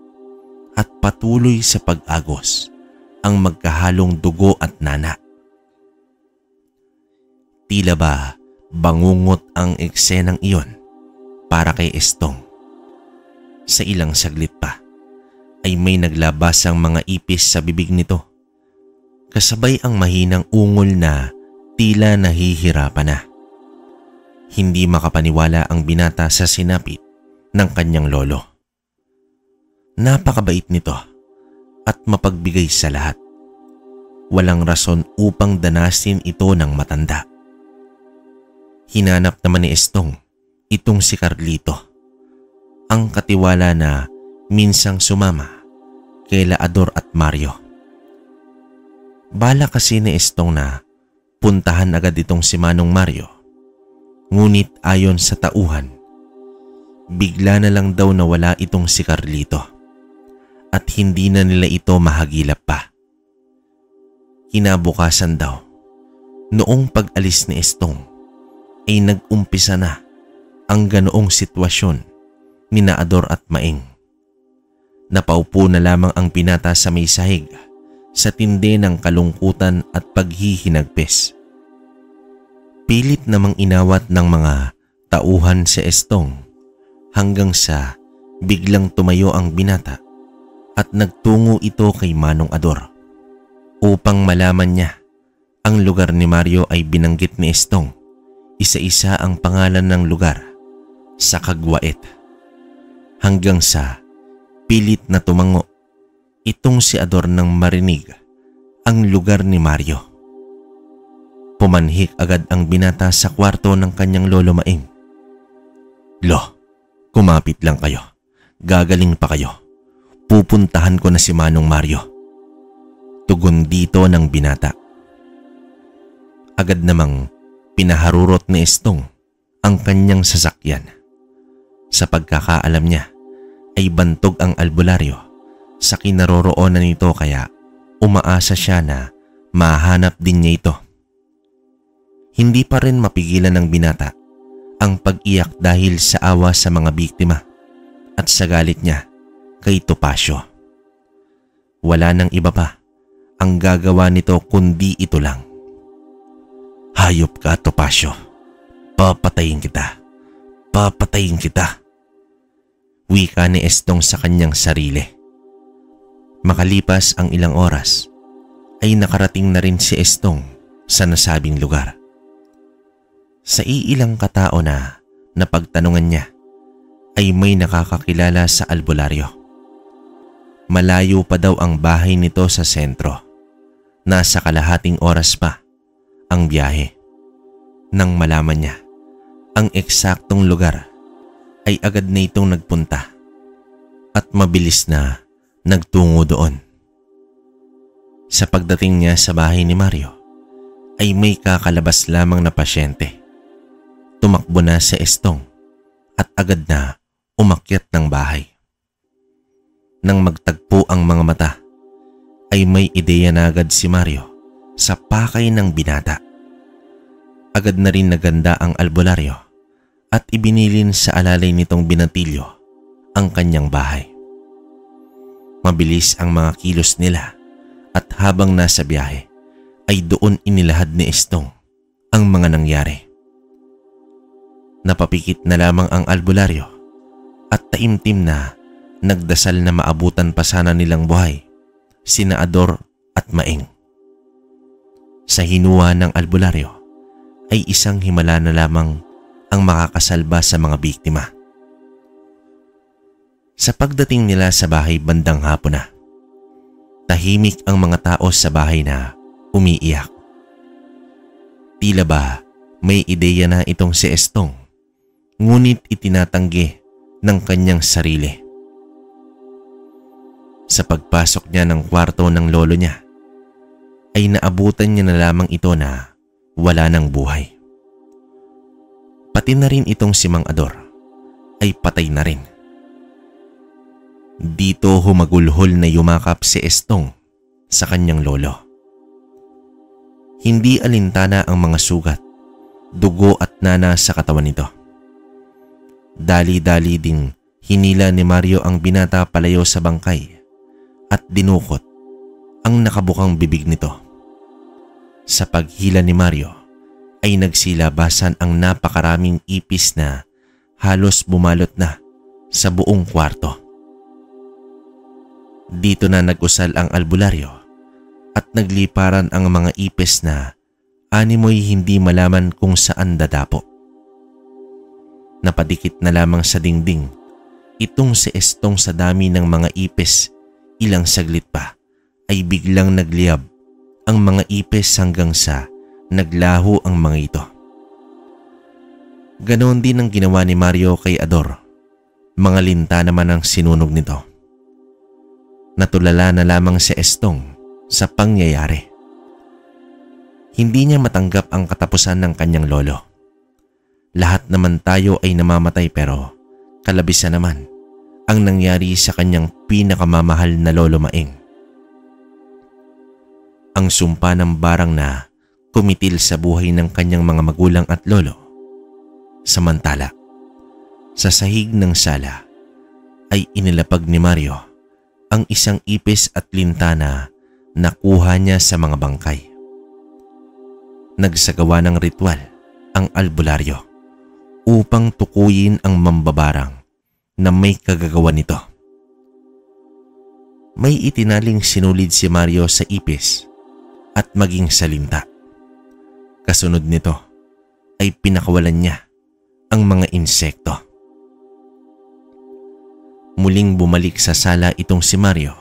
at patuloy sa pag-agos ang magkahalong dugo at nana. Tila ba bangungot ang eksenang iyon para kay Estong. Sa ilang saglit pa ay may naglabas ang mga ipis sa bibig nito, kasabay ang mahinang ungol na tila nahihirapan na. Hindi makapaniwala ang binata sa sinapit ng kanyang lolo. Napakabait nito at mapagbigay sa lahat. Walang rason upang danasin ito ng matanda. Hinanap naman ni Estong itong si Carlito, ang katiwala na minsang sumama kay Ador at Mario. Bala kasi ni Estong na puntahan agad itong si Manong Mario, ngunit ayon sa tauhan, bigla na lang daw nawala itong si Carlito at hindi na nila ito mahagilap pa. Kinabukasan daw, noong pag-alis ni Estong ay nag-umpisa na ang ganoong sitwasyon ni Ador at Maeng. Napaupo na lamang ang binata sa may sahig sa tindi ng kalungkutan at paghihinagpis. Pilit namang inawat ng mga tauhan si Estong hanggang sa biglang tumayo ang binata at nagtungo ito kay Manong Ador. Upang malaman niya ang lugar ni Mario ay binanggit ni Estong isa-isa ang pangalan ng lugar sa kagwait. Hanggang sa pilit na tumango itong si Ador nang marinig ang lugar ni Mario. Pumanhik agad ang binata sa kwarto ng kanyang lolo Maeng. "Lo, kumapit lang kayo. Gagaling pa kayo. Pupuntahan ko na si Manong Mario." Tugon dito ng binata. Agad namang pinaharurot ni Estong ang kanyang sasakyan. Sa pagkakaalam niya ay bantog ang albularyo sa kinaroroonan nito kaya umaasa siya na mahanap din niya ito. Hindi pa rin mapigilan ng binata ang pag-iyak dahil sa awa sa mga biktima at sa galit niya kay Topacio. Wala nang iba pa ang gagawa nito kundi ito lang. "Hayop ka, Topacio. Papatayin kita. Papatayin kita." Wika ni Estong sa kanyang sarili. Makalipas ang ilang oras ay nakarating na rin si Estong sa nasabing lugar. Sa iilang katao na napagtanungan niya ay may nakakakilala sa albularyo. Malayo pa daw ang bahay nito sa sentro. Nasa kalahating oras pa ang biyahe. Nang malaman niya ang eksaktong lugar ay agad na itong nagpunta at mabilis na nagtungo doon. Sa pagdating niya sa bahay ni Mario ay may kakalabas lamang na pasyente. Tumakbo na si Estong at agad na umakyat ng bahay. Nang magtagpo ang mga mata ay may ideya na agad si Mario sa pakay ng binata. Agad na rin naganda ang albularyo at ibinilin sa alalay nitong binatilyo ang kanyang bahay. Mabilis ang mga kilos nila at habang nasa biyahe ay doon inilahad ni Estong ang mga nangyari. Napapikit na lamang ang albularyo at taimtim na nagdasal na maabutan pa sana nilang buhay sina Ador at Maeng. Sa hinuwa ng albularyo ay isang himala na lamang ang makakasalba sa mga biktima. Sa pagdating nila sa bahay bandang hapon na, tahimik ang mga tao sa bahay na umiiyak. Tila ba may ideya na itong si Estong, ngunit itinatanggi ng kanyang sarili. Sa pagpasok niya ng kwarto ng lolo niya, ay naabutan niya na lamang ito na wala ng buhay. Pati na rin itong si Mang Ador ay patay na rin. Dito humagulhol na yumakap si Estong sa kanyang lolo. Hindi alintana ang mga sugat, dugo at nana sa katawan nito. Dali-dali ding hinila ni Mario ang binata palayo sa bangkay at dinukot ang nakabukang bibig nito. Sa paghila ni Mario ay nagsilabasan ang napakaraming ipis na halos bumalot na sa buong kwarto. Dito na nag-usal ang albularyo at nagliparan ang mga ipis na animoy hindi malaman kung saan dadapo. Napadikit na lamang sa dingding itong si Estong sa dami ng mga ipis. Ilang saglit pa ay biglang nagliyab ang mga ipis hanggang sa naglaho ang mga ito. Ganoon din ang ginawa ni Mario kay Ador. Mga linta naman ang sinunog nito. Natulala na lamang si Estong sa pangyayari. Hindi niya matanggap ang katapusan ng kanyang lolo. Lahat naman tayo ay namamatay pero kalabisan naman ang nangyari sa kanyang pinakamamahal na lolo Maeng. ang sumpa ng barang na kumitil sa buhay ng kanyang mga magulang at lolo. Samantala, sa sahig ng sala ay inilapag ni Mario ang isang ipis at lintana na nakuha niya sa mga bangkay. Nagsagawa ng ritual ang albularyo upang tukuyin ang mambabarang na may kagagawan nito. May itinaling sinulid si Mario sa ipis at maging sa linta. Kasunod nito ay pinakawalan niya ang mga insekto. Muling bumalik sa sala itong si Mario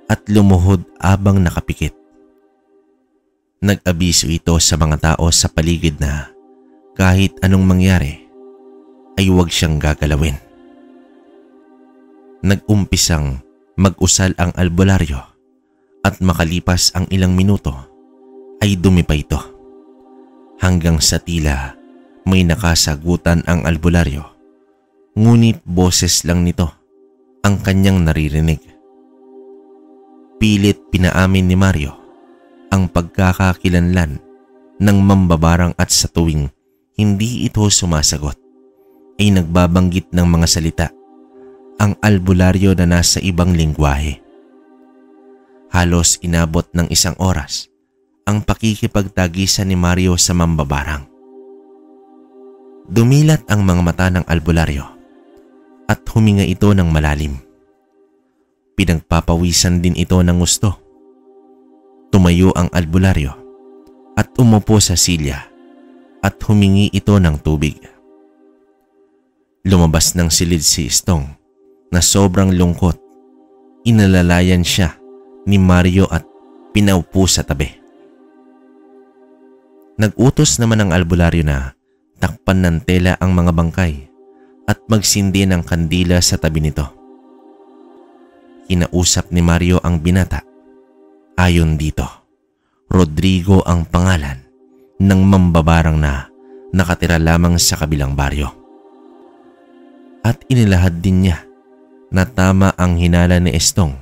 at lumuhod abang nakapikit. Nag-abiso ito sa mga tao sa paligid na kahit anong mangyari ay huwag siyang gagalawin. Nag-umpisang mag-usal ang albularyo at makalipas ang ilang minuto ay dumi pa ito. Hanggang sa tila may nakasagutan ang albularyo, ngunit boses lang nito ang kanyang naririnig. Pilit pinaamin ni Mario ang pagkakakilanlan ng mambabarang at sa tuwing hindi ito sumasagot ay nagbabanggit ng mga salita ang albularyo na nasa ibang lingwahe. Halos inabot ng 1 oras ang pakikipagtagisan ni Mario sa mambabarang. Dumilat ang mga mata ng albularyo at huminga ito ng malalim. Pinagpapawisan din ito ng gusto. Tumayo ang albularyo at umupo sa silya at humingi ito ng tubig. Lumabas ng silid si Stong na sobrang lungkot. Inalalayan siya ni Mario at pinaupo sa tabi. Nag-utos naman ang albularyo na takpan ng tela ang mga bangkay at magsindi ng kandila sa tabi nito. Kinausap ni Mario ang binata. Ayon dito, Rodrigo ang pangalan ng mambabarang na nakatira lamang sa kabilang baryo. At inilahad din niya na tama ang hinala ni Estong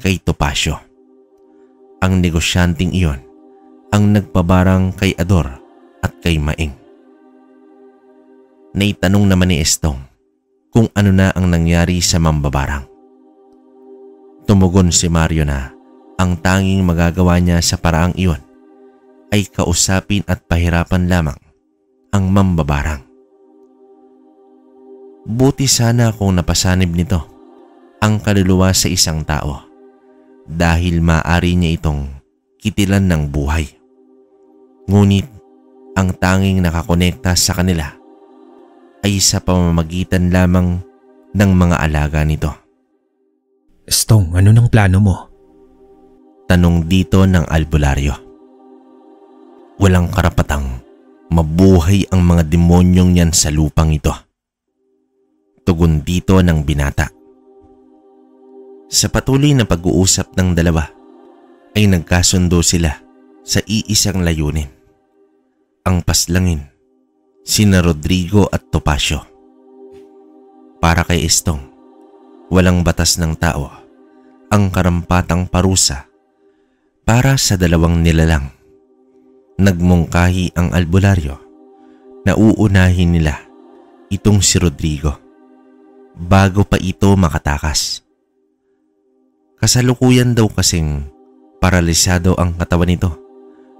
kay Topacio. Ang negosyanteng iyon ang nagpabarang kay Ador at kay Maing. Naitanong naman ni Estong kung ano na ang nangyari sa mambabarang. Tumugon si Mario na ang tanging magagawa niya sa paraang iyon ay kausapin at pahirapan lamang ang mambabarang. Buti sana kung napasanib nito ang kaluluwa sa isang tao dahil maaari niya itong kitilan ng buhay. Ngunit ang tanging nakakonekta sa kanila ay sa pamamagitan lamang ng mga alaga nito. Stong, ano nang plano mo? Tanong dito ng albularyo. Walang karapatang mabuhay ang mga demonyong yan sa lupang ito. Tugon dito ng binata. Sa patuloy na pag-uusap ng dalawa ay nagkasundo sila sa iisang layunin. Ang paslangin sina Rodrigo at Topacio. Para kay Estong, walang batas ng tao ang karampatang parusa para sa dalawang nilalang. Nagmungkahi ang albularyo na uunahin nila itong si Rodrigo bago pa ito makatakas. Kasalukuyan daw kasing paralisado ang katawan nito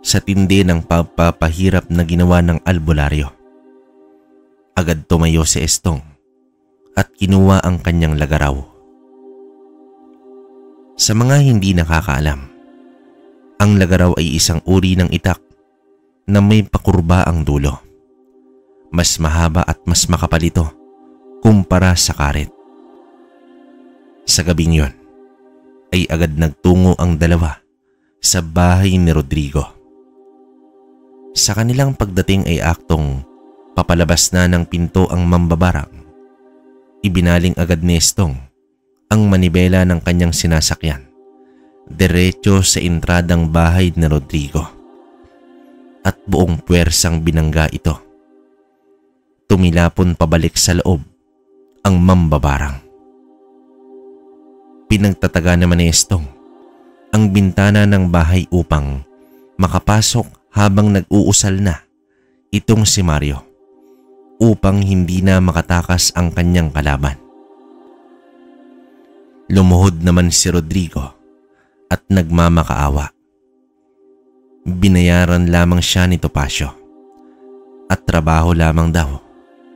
sa tindi ng pagpapahirap na ginawa ng albularyo. Agad tumayo si Estong at kinuha ang kanyang lagaraw. Sa mga hindi nakakaalam, ang lagaraw ay isang uri ng itak na may pakurba ang dulo. Mas mahaba at mas makapal ito kumpara sa karet. Sa gabing yon ay agad nagtungo ang dalawa sa bahay ni Rodrigo. Sa kanilang pagdating ay aktong papalabas na ng pinto ang mambabarang. Ibinaling agad ni Estong ang manibela ng kanyang sinasakyan diretso sa entradang bahay ni Rodrigo at buong puwersang binangga ito. Tumilapon pabalik sa loob ang mambabarang. Pinagtataga naman ni Estong ang bintana ng bahay upang makapasok habang nag-uusal na itong si Mario upang hindi na makatakas ang kanyang kalaban. Lumuhod naman si Rodrigo at nagmamakaawa. Binayaran lamang siya ni Topacio at trabaho lamang daw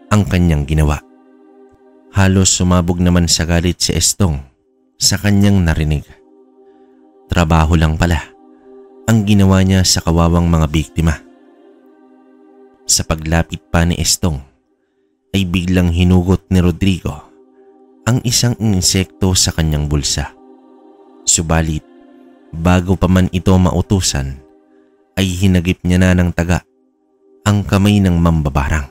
ang kanyang ginawa. Halos sumabog naman sa galit si Estong sa kanyang narinig. Trabaho lang pala ang ginawa niya sa kawawang mga biktima. Sa paglapit pa ni Estong ay biglang hinugot ni Rodrigo ang isang insekto sa kanyang bulsa. Subalit bago pa man ito mautusan ay hinagip niya na ng taga ang kamay ng mambabarang.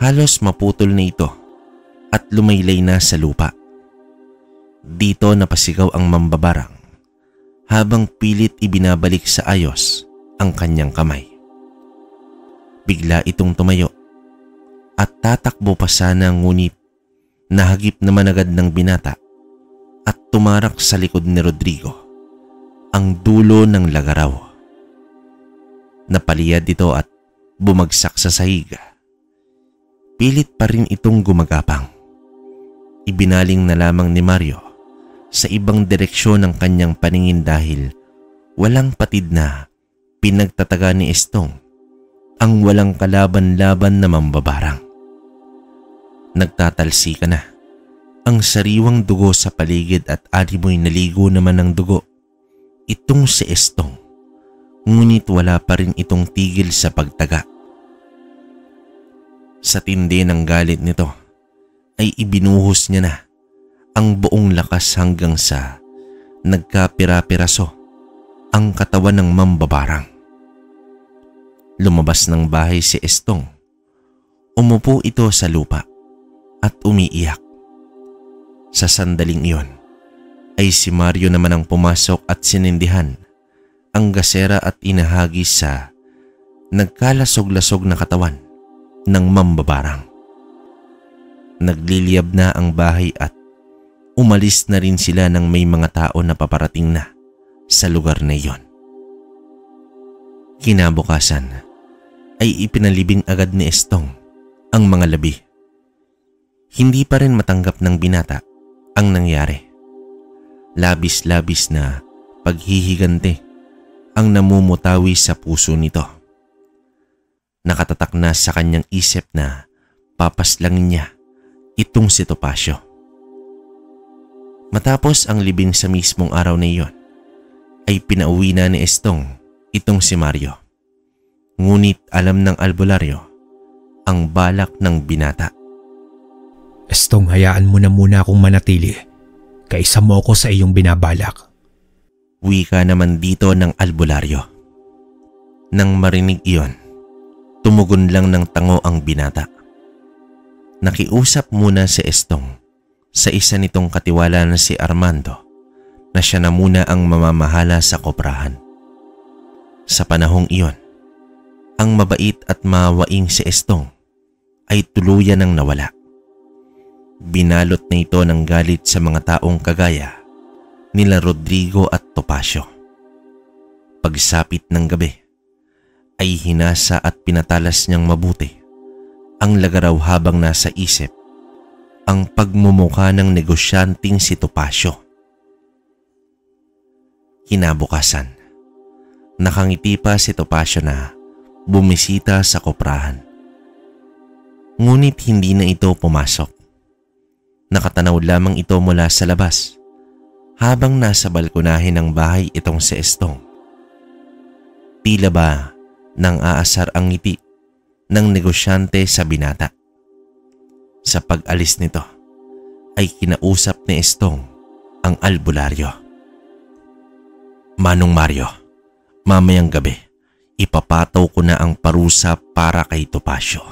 Halos maputol na ito at lumaylay na sa lupa. Dito napasigaw ang mambabarang habang pilit ibinabalik sa ayos ang kanyang kamay. Bigla itong tumayo at tatakbo pa sana, ngunit nahagip naman agad ng binata at tumarak sa likod ni Rodrigo ang dulo ng lagaraw. Napaliyad ito at bumagsak sa sahig. Pilit pa rin itong gumagapang. Ibinaling na lamang ni Mario sa ibang direksyon ng kanyang paningin dahil walang patid na pinagtataga ni Estong ang walang kalaban-laban na mambabarang. Nagtatalsika na ang sariwang dugo sa paligid at animoy naligo naman ng dugo itong si Estong, ngunit wala pa rin itong tigil sa pagtaga. Sa tindi ng galit nito ay ibinuhos niya na ang buong lakas hanggang sa nagkapira-piraso ang katawan ng mambabarang. Lumabas ng bahay si Estong. Umupo ito sa lupa at umiiyak. Sa sandaling iyon ay si Mario naman ang pumasok at sinindihan ang gasera at inahagis sa nagkalasog-lasog na katawan ng mambabarang. Nagliliyab na ang bahay at umalis na rin sila nang may mga tao na paparating na sa lugar na iyon. Kinabukasan ay ipinalibing agad ni Estong ang mga labi. Hindi pa rin matanggap ng binata ang nangyari. Labis-labis na paghihigante ang namumutawi sa puso nito. Nakatatak na sa kanyang isip na papaslangin niya itong si Topacio. Matapos ang libing sa mismong araw na iyon, ay pinauwi na ni Estong itong si Mario. Ngunit alam ng albularyo ang balak ng binata. Estong, hayaan mo na muna akong manatili kaysa mo ako sa iyong binabalak. Wika naman dito ng albularyo. Nang marinig iyon, tumugon lang ng tango ang binata. Nakiusap muna si Estong sa isa nitong katiwala na si Armando na siya na muna ang mamamahala sa koprahan. Sa panahong iyon, ang mabait at mawaing si Estong ay tuluyan ng nawala. Binalot na ito ng galit sa mga taong kagaya nila Rodrigo at Topacio. Pagsapit ng gabi ay hinasa at pinatalas niyang mabuti ang lagaraw habang nasa isip ang pagmumukha ng negosyanteng si Topacio. Kinabukasan, nakangiti pa si Topacio na bumisita sa koprahan. Ngunit hindi na ito pumasok. Nakatanaw lamang ito mula sa labas habang nasa balkonahe ng bahay itong si Estong. Tila ba nang aasar ang ngiti ng negosyante sa binata. Sa pag-alis nito ay kinausap ni Estong ang albularyo. Manong Mario, mamayang gabi ipapataw ko na ang parusa para kay Topacio.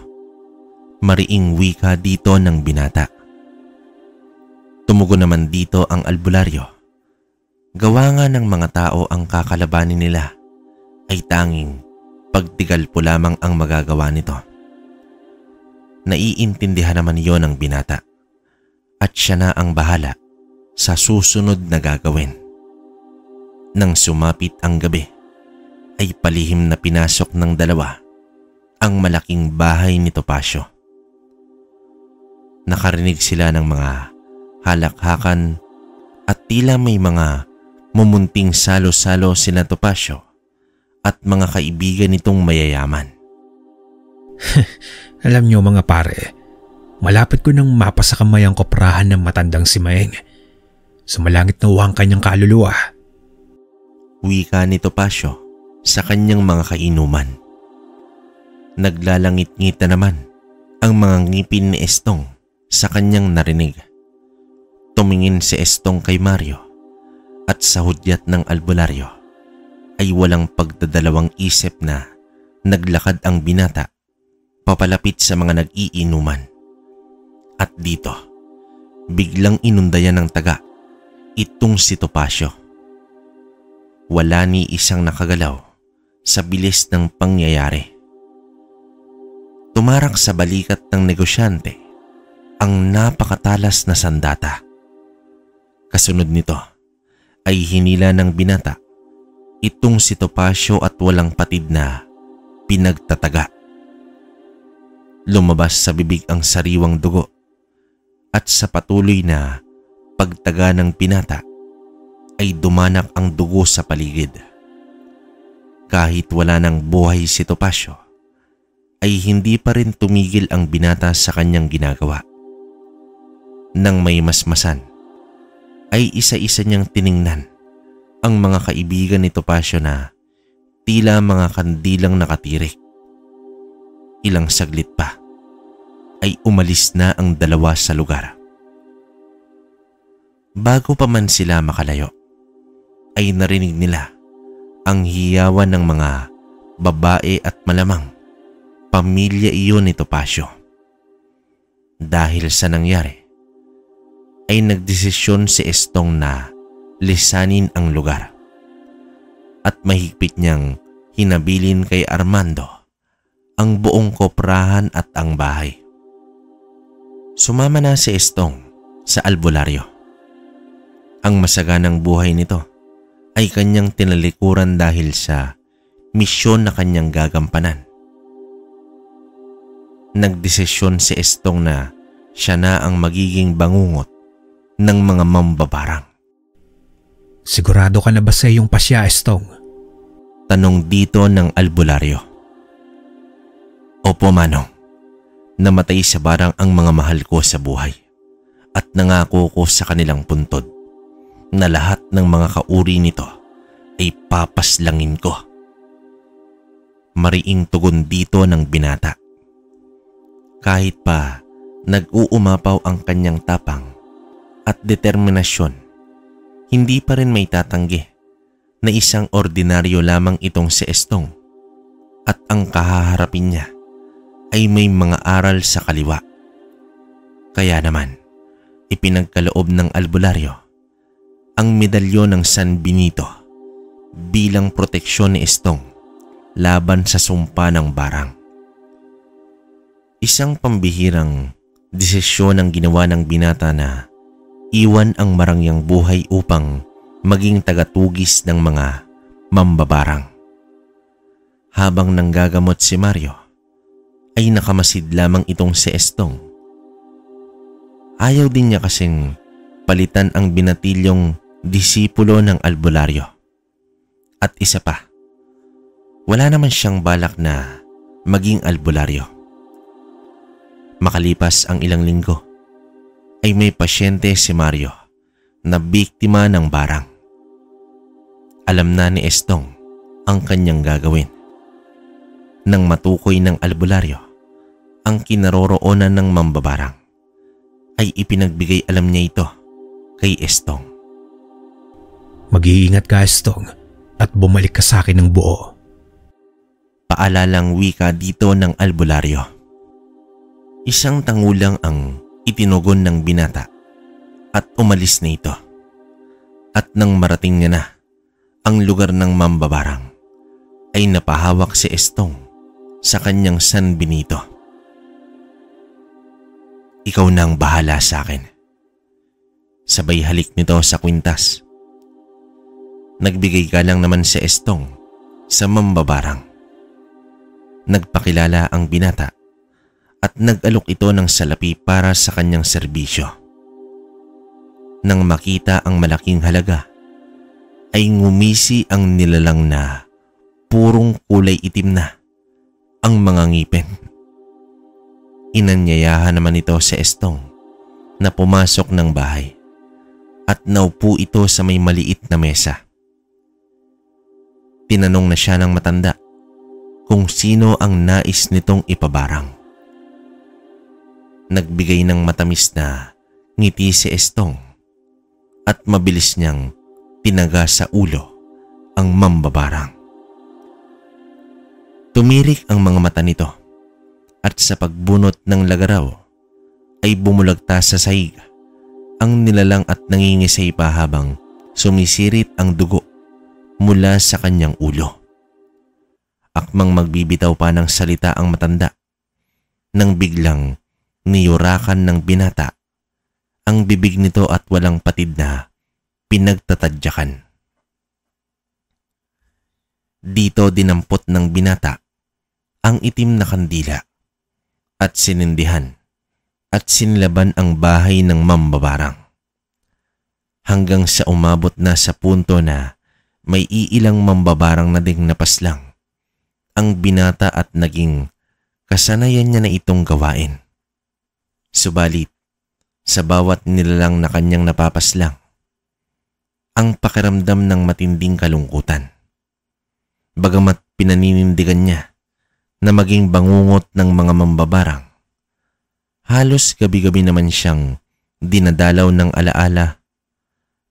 Mariing wika dito ng binata. Tumugon naman dito ang albularyo. Gawa nga ng mga tao ang kakalabanin nila ay tanging pagtigal po lamang ang magagawa nito. Naiintindihan naman iyon ng binata at siya na ang bahala sa susunod na gagawin. Nang sumapit ang gabi, ay palihim na pinasok ng dalawa ang malaking bahay ni Topacio. Nakarinig sila ng mga halakhakan at tila may mga mumunting salo-salo sina Topacio at mga kaibigan nitong mayayaman. Alam niyo mga pare, malapit ko nang mapasa kamay ang koprahan ng matandang si Maeng. Sumalangit na ang kanyang kaluluwa. Wika ni Topacio sa kanyang mga kainuman. Naglalangit-ngita naman ang mga ngipin ni Estong sa kanyang narinig. Tumingin si Estong kay Mario at sa hudyat ng albularyo ay walang pagdadalawang isip na naglakad ang binata papalapit sa mga nag-iinuman. At dito, biglang inundayan ng taga itong si Topacio. Wala ni isang nakagalaw sa bilis ng pangyayari. Tumarak sa balikat ng negosyante ang napakatalas na sandata. Kasunod nito ay hinila ng binata itong si Topacio at walang patid na pinagtataga. Lumabas sa bibig ang sariwang dugo at sa patuloy na pagtaga ng binata ay dumanak ang dugo sa paligid. Kahit wala ng buhay si Topacio, ay hindi pa rin tumigil ang binata sa kanyang ginagawa. Nang may masmasan, ay isa-isa niyang tiningnan ang mga kaibigan ni Topacio na tila mga kandilang nakatirik. Ilang saglit pa, ay umalis na ang dalawa sa lugar. Bago pa man sila makalayo, ay narinig nila ang hiyawan ng mga babae at malamang pamilya iyon ni Topacio. Dahil sa nangyari, ay nagdesisyon si Estong na lisanin ang lugar at mahigpit niyang hinabilin kay Armando ang buong koprahan at ang bahay. Sumama na si Estong sa albularyo. Ang masaganang buhay nito ay kanyang tinalikuran dahil sa misyon na kanyang gagampanan. Nagdesisyon si Estong na siya na ang magiging bangungot ng mga mambabarang. Sigurado ka na ba sa iyong pasya, Estong? Tanong dito ng albularyo. Opo, Manong. Namatay sa barang ang mga mahal ko sa buhay at nangako ko sa kanilang puntod na lahat ng mga kauri nito ay papaslangin ko. Mariing tugon dito ng binata. Kahit pa nag-uumapaw ang kanyang tapang at determinasyon, hindi pa rin may tatanggi na isang ordinaryo lamang itong si Estong at ang kahaharapin niya ay may mga aral sa kaliwa. Kaya naman, ipinagkaloob ng albularyo ang medalyon ng San Benito bilang proteksyon ni Estong laban sa sumpa ng barang. Isang pambihirang desisyon ang ginawa ng binata na iwan ang marangyang buhay upang maging tagatugis ng mga mambabarang. Habang nanggagamot si Mario, ay nakamasid lamang itong si Estong. Ayaw din niya kasing palitan ang binatilyong disipulo ng albularyo. At isa pa, wala naman siyang balak na maging albularyo. Makalipas ang ilang linggo, ay may pasyente si Mario na biktima ng barang. Alam na ni Estong ang kanyang gagawin. Nang matukoy ng albularyo ang kinaroroonan ng mambabarang, ay ipinagbigay alam niya ito kay Estong. Mag-iingat ka, Estong, at bumalik ka sa akin ng buo. Paalalang wika dito ng albularyo. Isang tangulang ang itinugon ng binata at umalis na ito. At nang marating niya na ang lugar ng mambabarang, ay napahawak si Estong sa kanyang San Benito. Ikaw na ang bahala sa akin. Sabay halik nito sa kwintas. Nagbigay galang naman si Estong sa mambabarang. Nagpakilala ang binata at nag-alok ito ng salapi para sa kanyang serbisyo. Nang makita ang malaking halaga, ay ngumisi ang nilalang na purong kulay itim na ang mga ngipin. Inanyayahan naman ito si Estong na pumasok ng bahay at naupo ito sa may maliit na mesa. Tinanong na siya ng matanda kung sino ang nais nitong ipabarang. Nagbigay ng matamis na ngiti si Estong at mabilis niyang tinaga sa ulo ang mambabarang. Tumirik ang mga mata nito at sa pagbunot ng lagaraw ay bumulagta sa sahig ang nilalang at nangingisay pa habang sumisirit ang dugo mula sa kanyang ulo. Akmang magbibitaw pa ng salita ang matanda nang biglang niyurakan ng binata ang bibig nito at walang patid na pinagtatadyakan. Dito dinampot ng binata ang itim na kandila at sinindihan at sinilaban ang bahay ng mambabarang. Hanggang sa umabot na sa punto na may iilang mambabarang na ding napaslang ang binata at naging kasanayan niya na itong gawain. Subalit, sa bawat nilalang na kanyang napapaslang, ang pakiramdam ng matinding kalungkutan. Bagamat pinaninindigan niya na maging bangungot ng mga mambabarang, halos gabi-gabi naman siyang dinadalaw ng alaala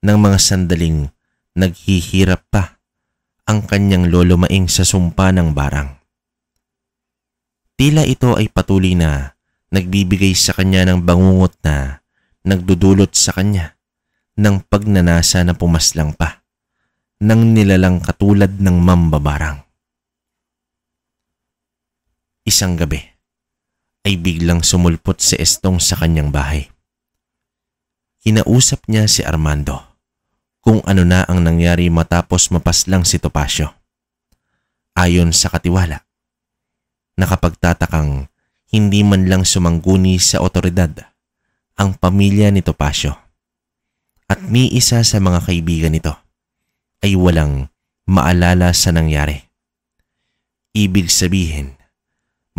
ng mga sandaling naghihirap pa ang kanyang lolo Maing sa sumpa ng barang. Tila ito ay patuloy na nagbibigay sa kanya ng bangungot na nagdudulot sa kanya ng pagnanasa na pumaslang pa ng nilalang katulad ng mambabarang. Isang gabi ay biglang sumulpot si Estong sa kanyang bahay. Kinausap niya si Armando kung ano na ang nangyari matapos mapaslang si Topacio. Ayon sa katiwala, nakapagtatakang hindi man lang sumangguni sa otoridad ang pamilya ni Topacio at ni isa sa mga kaibigan nito ay walang maalala sa nangyari. Ibig sabihin,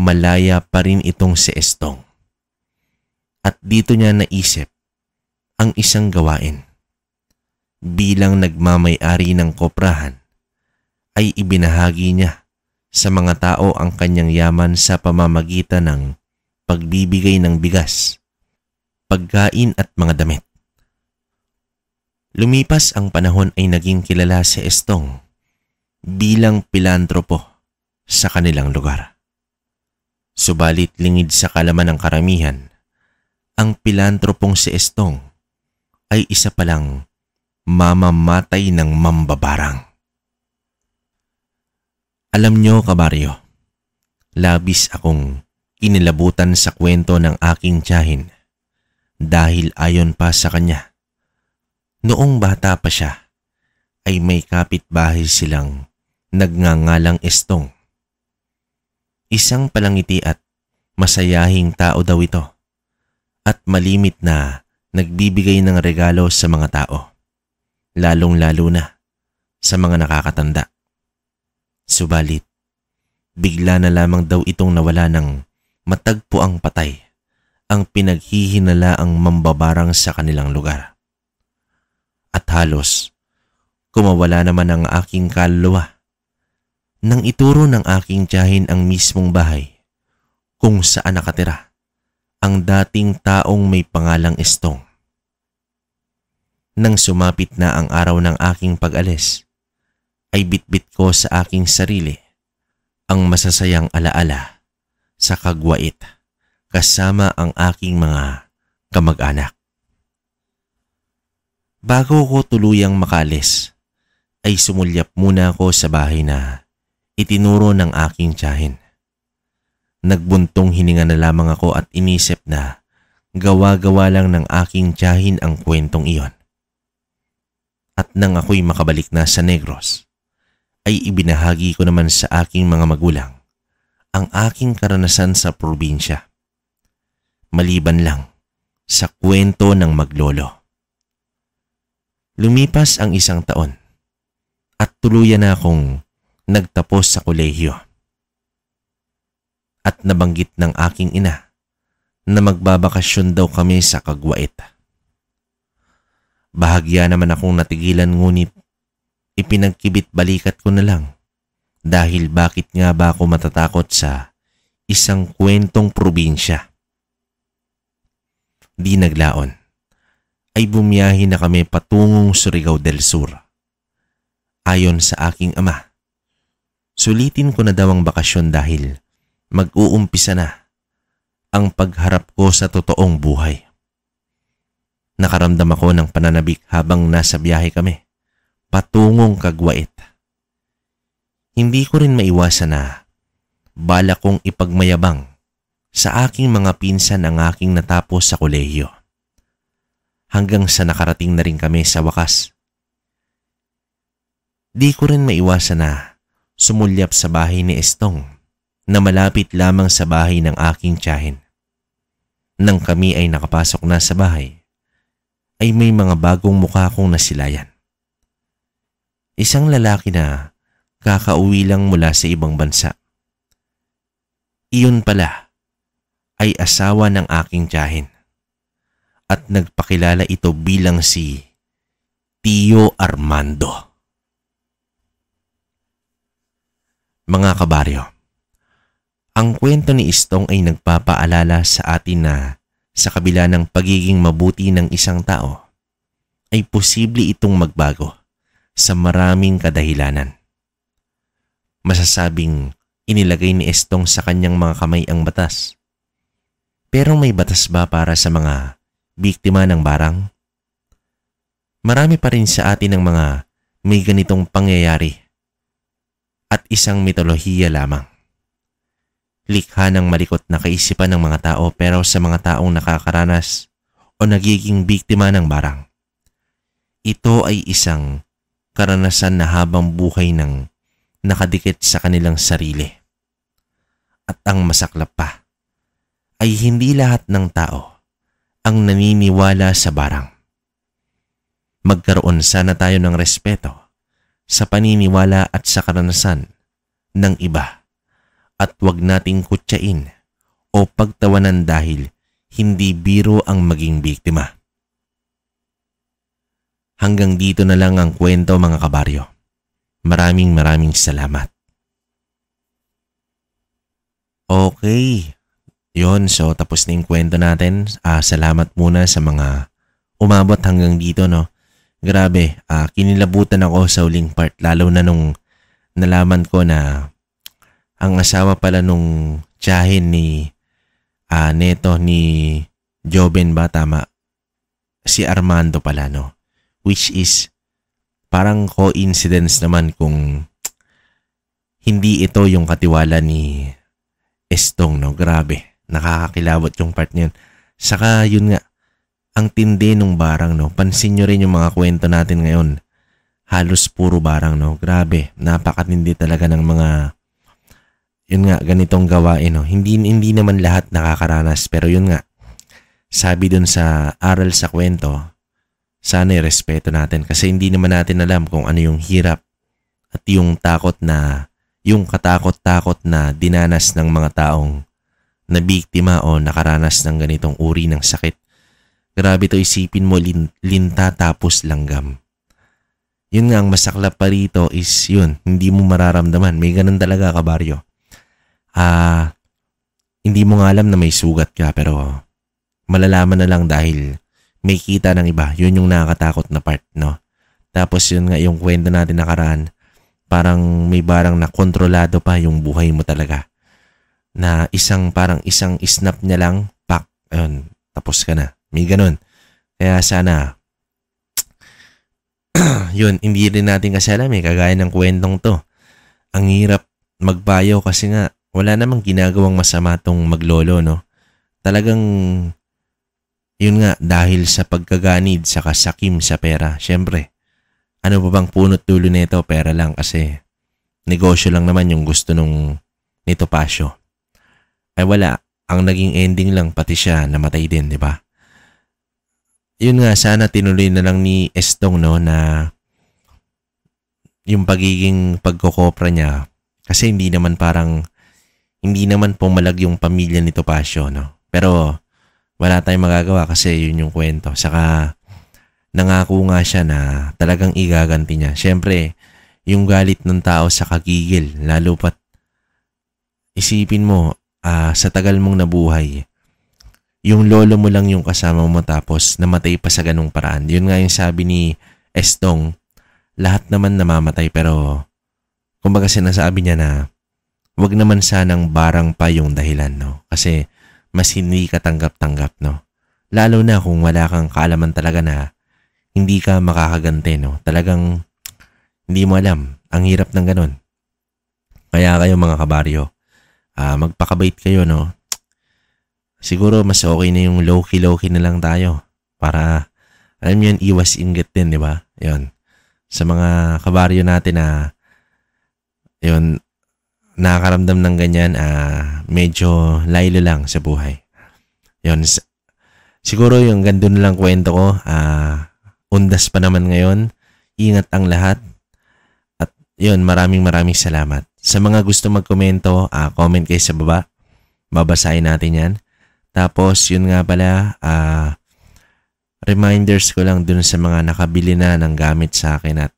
malaya pa rin itong si Estong. At dito niya naisip ang isang gawain. Bilang nagmamay-ari ng koprahan, ay ibinahagi niya sa mga tao ang kanyang yaman sa pamamagitan ng pagbibigay ng bigas, pagkain at mga damit. Lumipas ang panahon ay naging kilala si Estong bilang pilantropo sa kanilang lugar. Subalit lingid sa kalaman ng karamihan, ang pilantropong si Estong ay isa palang mamamatay ng mambabarang. Alam nyo, kabaryo, labis akong kinilabutan sa kwento ng aking tiyahin dahil ayon pa sa kanya, noong bata pa siya ay may kapitbahay silang nagngangalang Estong. Isang palangiti at masayahing tao daw ito at malimit na nagbibigay ng regalo sa mga tao, lalong-lalo na sa mga nakakatanda. Subalit, bigla na lamang daw itong nawala ng matagpuang patay ang pinaghihinalaang mambabarang sa kanilang lugar. At halos, kumawala naman ang aking kaluluwa nang ituro ng aking tiyahin ang mismong bahay kung saan nakatira ang dating taong may pangalang Estong. Nang sumapit na ang araw ng aking pag-alis, ay bitbit ko sa aking sarili ang masasayang alaala sa Kagwait kasama ang aking mga kamag-anak. Bago ko tuluyang makalis, ay sumulyap muna ako sa bahay na itinuro ng aking tiyahin. Nagbuntong hininga na lamang ako at inisip na gawa-gawa lang ng aking tiyahin ang kwentong iyon. At nang ako'y makabalik na sa Negros, ay ibinahagi ko naman sa aking mga magulang ang aking karanasan sa probinsya. Maliban lang sa kwento ng maglolo. Lumipas ang 1 taon at tuluyan na akong nagtapos sa kolehiyo. At nabanggit ng aking ina na magbabakasyon daw kami sa Caguait. Bahagya naman akong natigilan ngunit ipinagkibit balikat ko na lang dahil bakit nga ba ako matatakot sa isang kwentong probinsya. Di naglaon ay bumiyahe na kami patungong Surigao del Sur. Ayon sa aking ama, sulitin ko na daw ang bakasyon dahil mag-uumpisa na ang pagharap ko sa totoong buhay. Nakaramdam ako ng pananabik habang nasa biyahe kami patungong Caguait. Hindi ko rin maiwasan na bala kong ipagmayabang sa aking mga pinsan ang aking natapos sa kolehiyo. Hanggang sa nakarating na rin kami sa wakas. Di ko rin maiwasan na sumulyap sa bahay ni Estong na malapit lamang sa bahay ng aking tiyahin. Nang kami ay nakapasok na sa bahay, ay may mga bagong mukha akong nasilayan. Isang lalaki na kakauwi lang mula sa ibang bansa. Iyon pala ay asawa ng aking tiyahin at nagpakilala ito bilang si Tio Armando. Mga kabaryo, ang kwento ni Istong ay nagpapaalala sa atin na sa kabila ng pagiging mabuti ng isang tao, ay posible itong magbago sa maraming kadahilanan. Masasabing inilagay ni Estong sa kanyang mga kamay ang batas. Pero may batas ba para sa mga biktima ng barang? Marami pa rin sa atin ang mga may ganitong pangyayari at isang mitolohiya lamang. Likha ng malikot na kaisipan ng mga tao pero sa mga taong nakakaranas o nagiging biktima ng barang. Ito ay isang karanasan na habang buhay ng nakadikit sa kanilang sarili. At ang masaklap pa ay hindi lahat ng tao ang naniniwala sa barang. Magkaroon sana tayo ng respeto sa paniniwala at sa karanasan ng iba at huwag nating kutsain o pagtawanan dahil hindi biro ang maging biktima. Hanggang dito na lang ang kwento mga kabaryo. Maraming salamat. Okay, yon, so tapos na yung kwento natin. Salamat muna sa mga umabot hanggang dito, no. Grabe, kinilabutan ako sa uling part lalo na nung nalaman ko na ang asawa pala nung tiyahin ni neto ni Joven ba, tama? Si Armando pala, no? Which is parang coincidence naman kung hindi ito yung katiwala ni Estong, no? Grabe, nakakakilabot yung part niyan. Saka yun nga, ang tindi nung barang, no? Pansin nyo rin yung mga kwento natin ngayon. Halos puro barang, no? Grabe, napakatindi talaga ng mga, yun nga, ganitong gawain, no? Hindi naman lahat nakakaranas, pero yun nga, sabi dun sa aral sa kwento, sana irespeto natin kasi hindi naman natin alam kung ano yung hirap at yung katakot-takot na dinanas ng mga taong na biktima o nakaranas ng ganitong uri ng sakit. Grabe to, isipin mo, linta tapos langgam. Yun nga, ang masaklap pa rito is yun, hindi mo mararamdaman. May ganun talaga, kabaryo. Hindi mo nga alam na may sugat ka pero malalaman na lang dahil may kita ng iba. Yun yung nakakatakot na part, no? Tapos yun nga, yung kwento natin nakaraan, parang may barang na kontrolado pa yung buhay mo talaga. Na parang isang snap niya lang, pak, ayun, tapos ka na. May ganun. Kaya sana, yun, hindi rin natin kasi alam kagaya ng kwentong to. Ang hirap magbayo kasi nga, wala namang ginagawang masama tong maglolo, no? Talagang, yun nga, dahil sa pagkaganid sa kasakim sa pera, syempre, ano ba bang punot dulo nito? Pera lang kasi negosyo lang naman yung gusto ni Topacio. Ay wala, ang naging ending lang pati siya namatay din, di ba? Yun nga, sana tinuloy na lang ni Estong no na yung pagiging pagkokopra niya kasi hindi naman pumalag yung pamilya ni Topacio, no? Pero wala tayong magagawa kasi yun yung kwento. Saka nangako nga siya na talagang igaganti niya. Siyempre, yung galit ng tao sa kagigil, lalo pat isipin mo, sa tagal mong nabuhay, yung lolo mo lang yung kasama mo tapos namatay pa sa ganung paraan. Yun nga yung sabi ni Estong, lahat naman namamatay pero kumbaga sinasabi niya na wag naman sanang barang pa yung dahilan, no? Kasi mas hindi ka tanggap-tanggap, no? Lalo na kung wala kang kaalaman talaga na hindi ka makakaganti, no? Talagang hindi mo alam. Ang hirap ng ganun. Kaya kayo mga kabaryo, magpakabait kayo, no? Siguro mas okay na yung low-key na lang tayo para, alam yun, iwas inggit din, di ba? Yun. Sa mga kabaryo natin na, yun, nakakaramdam ng ganyan, medyo laylo lang sa buhay. Yun. Siguro yung gando na lang kwento ko, undas pa naman ngayon. Ingat ang lahat. At yun, maraming salamat. Sa mga gusto magkomento, comment kayo sa baba. Babasahin natin yan. Tapos, yun nga pala, reminders ko lang dun sa mga nakabili na ng gamit sa akin at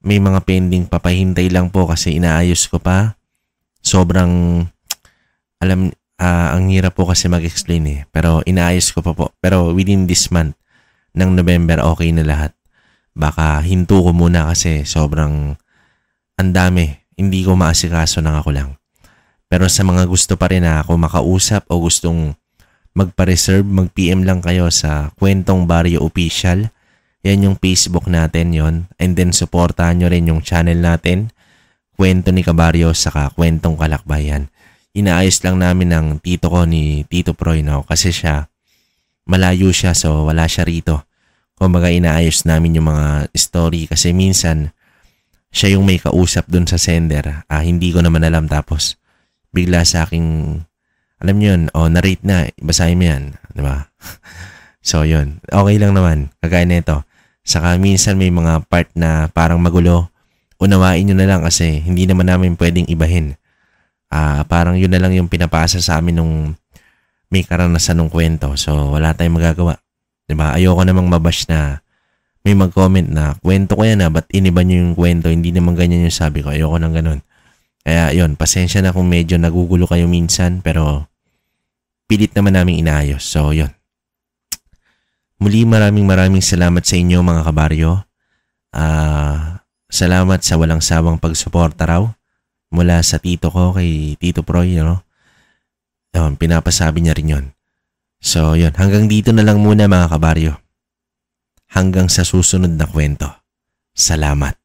may mga pending papahintay lang po kasi inaayos ko pa. Sobrang, ang hirap po kasi mag-explain eh. Pero inaayos ko pa po. Pero within this month ng November, okay na lahat. Baka hinto ko muna kasi sobrang ang dami. Hindi ko maasikaso ng ako lang. Pero sa mga gusto pa rin na ako makausap o gustong magpa-reserve, mag-PM lang kayo sa Kwentong Baryo Official. Yan yung Facebook natin yon. And then supportahan nyo rin yung channel natin, Kwento ni Kabaryo saka Kwentong Kalakbayan. Inaayos lang namin ng tito ko ni Tito Proy, no? Kasi siya, malayo siya so wala siya rito. Kumbaga inaayos namin yung mga story kasi minsan siya yung may kausap dun sa sender. Hindi ko naman alam tapos bigla sa aking, alam nyo yun, narrate na, basahin mo yan. Diba? So yun, okay lang naman. Kagaya nito. Saka minsan may mga part na parang magulo. Unawain nyo na lang kasi hindi naman namin pwedeng ibahin. Parang yun na lang yung pinapasa sa amin nung may karanasan ng kwento. So wala tayong magagawa. Diba? Ayoko namang mabash na may mag-comment na kwento ko yan ba't iniba nyo yung kwento? Hindi naman ganyan yung sabi ko. Ayoko nang ganun. Kaya yun, pasensya na kung medyo nagugulo kayo minsan pero pilit naman namin inaayos. So yun. Muli maraming salamat sa inyo mga kabaryo. Salamat sa walang sawang pagsuporta raw mula sa tito ko kay Tito Proy, no? Pinapasabi niya rin yun. So yun, hanggang dito na lang muna mga kabaryo. Hanggang sa susunod na kwento. Salamat.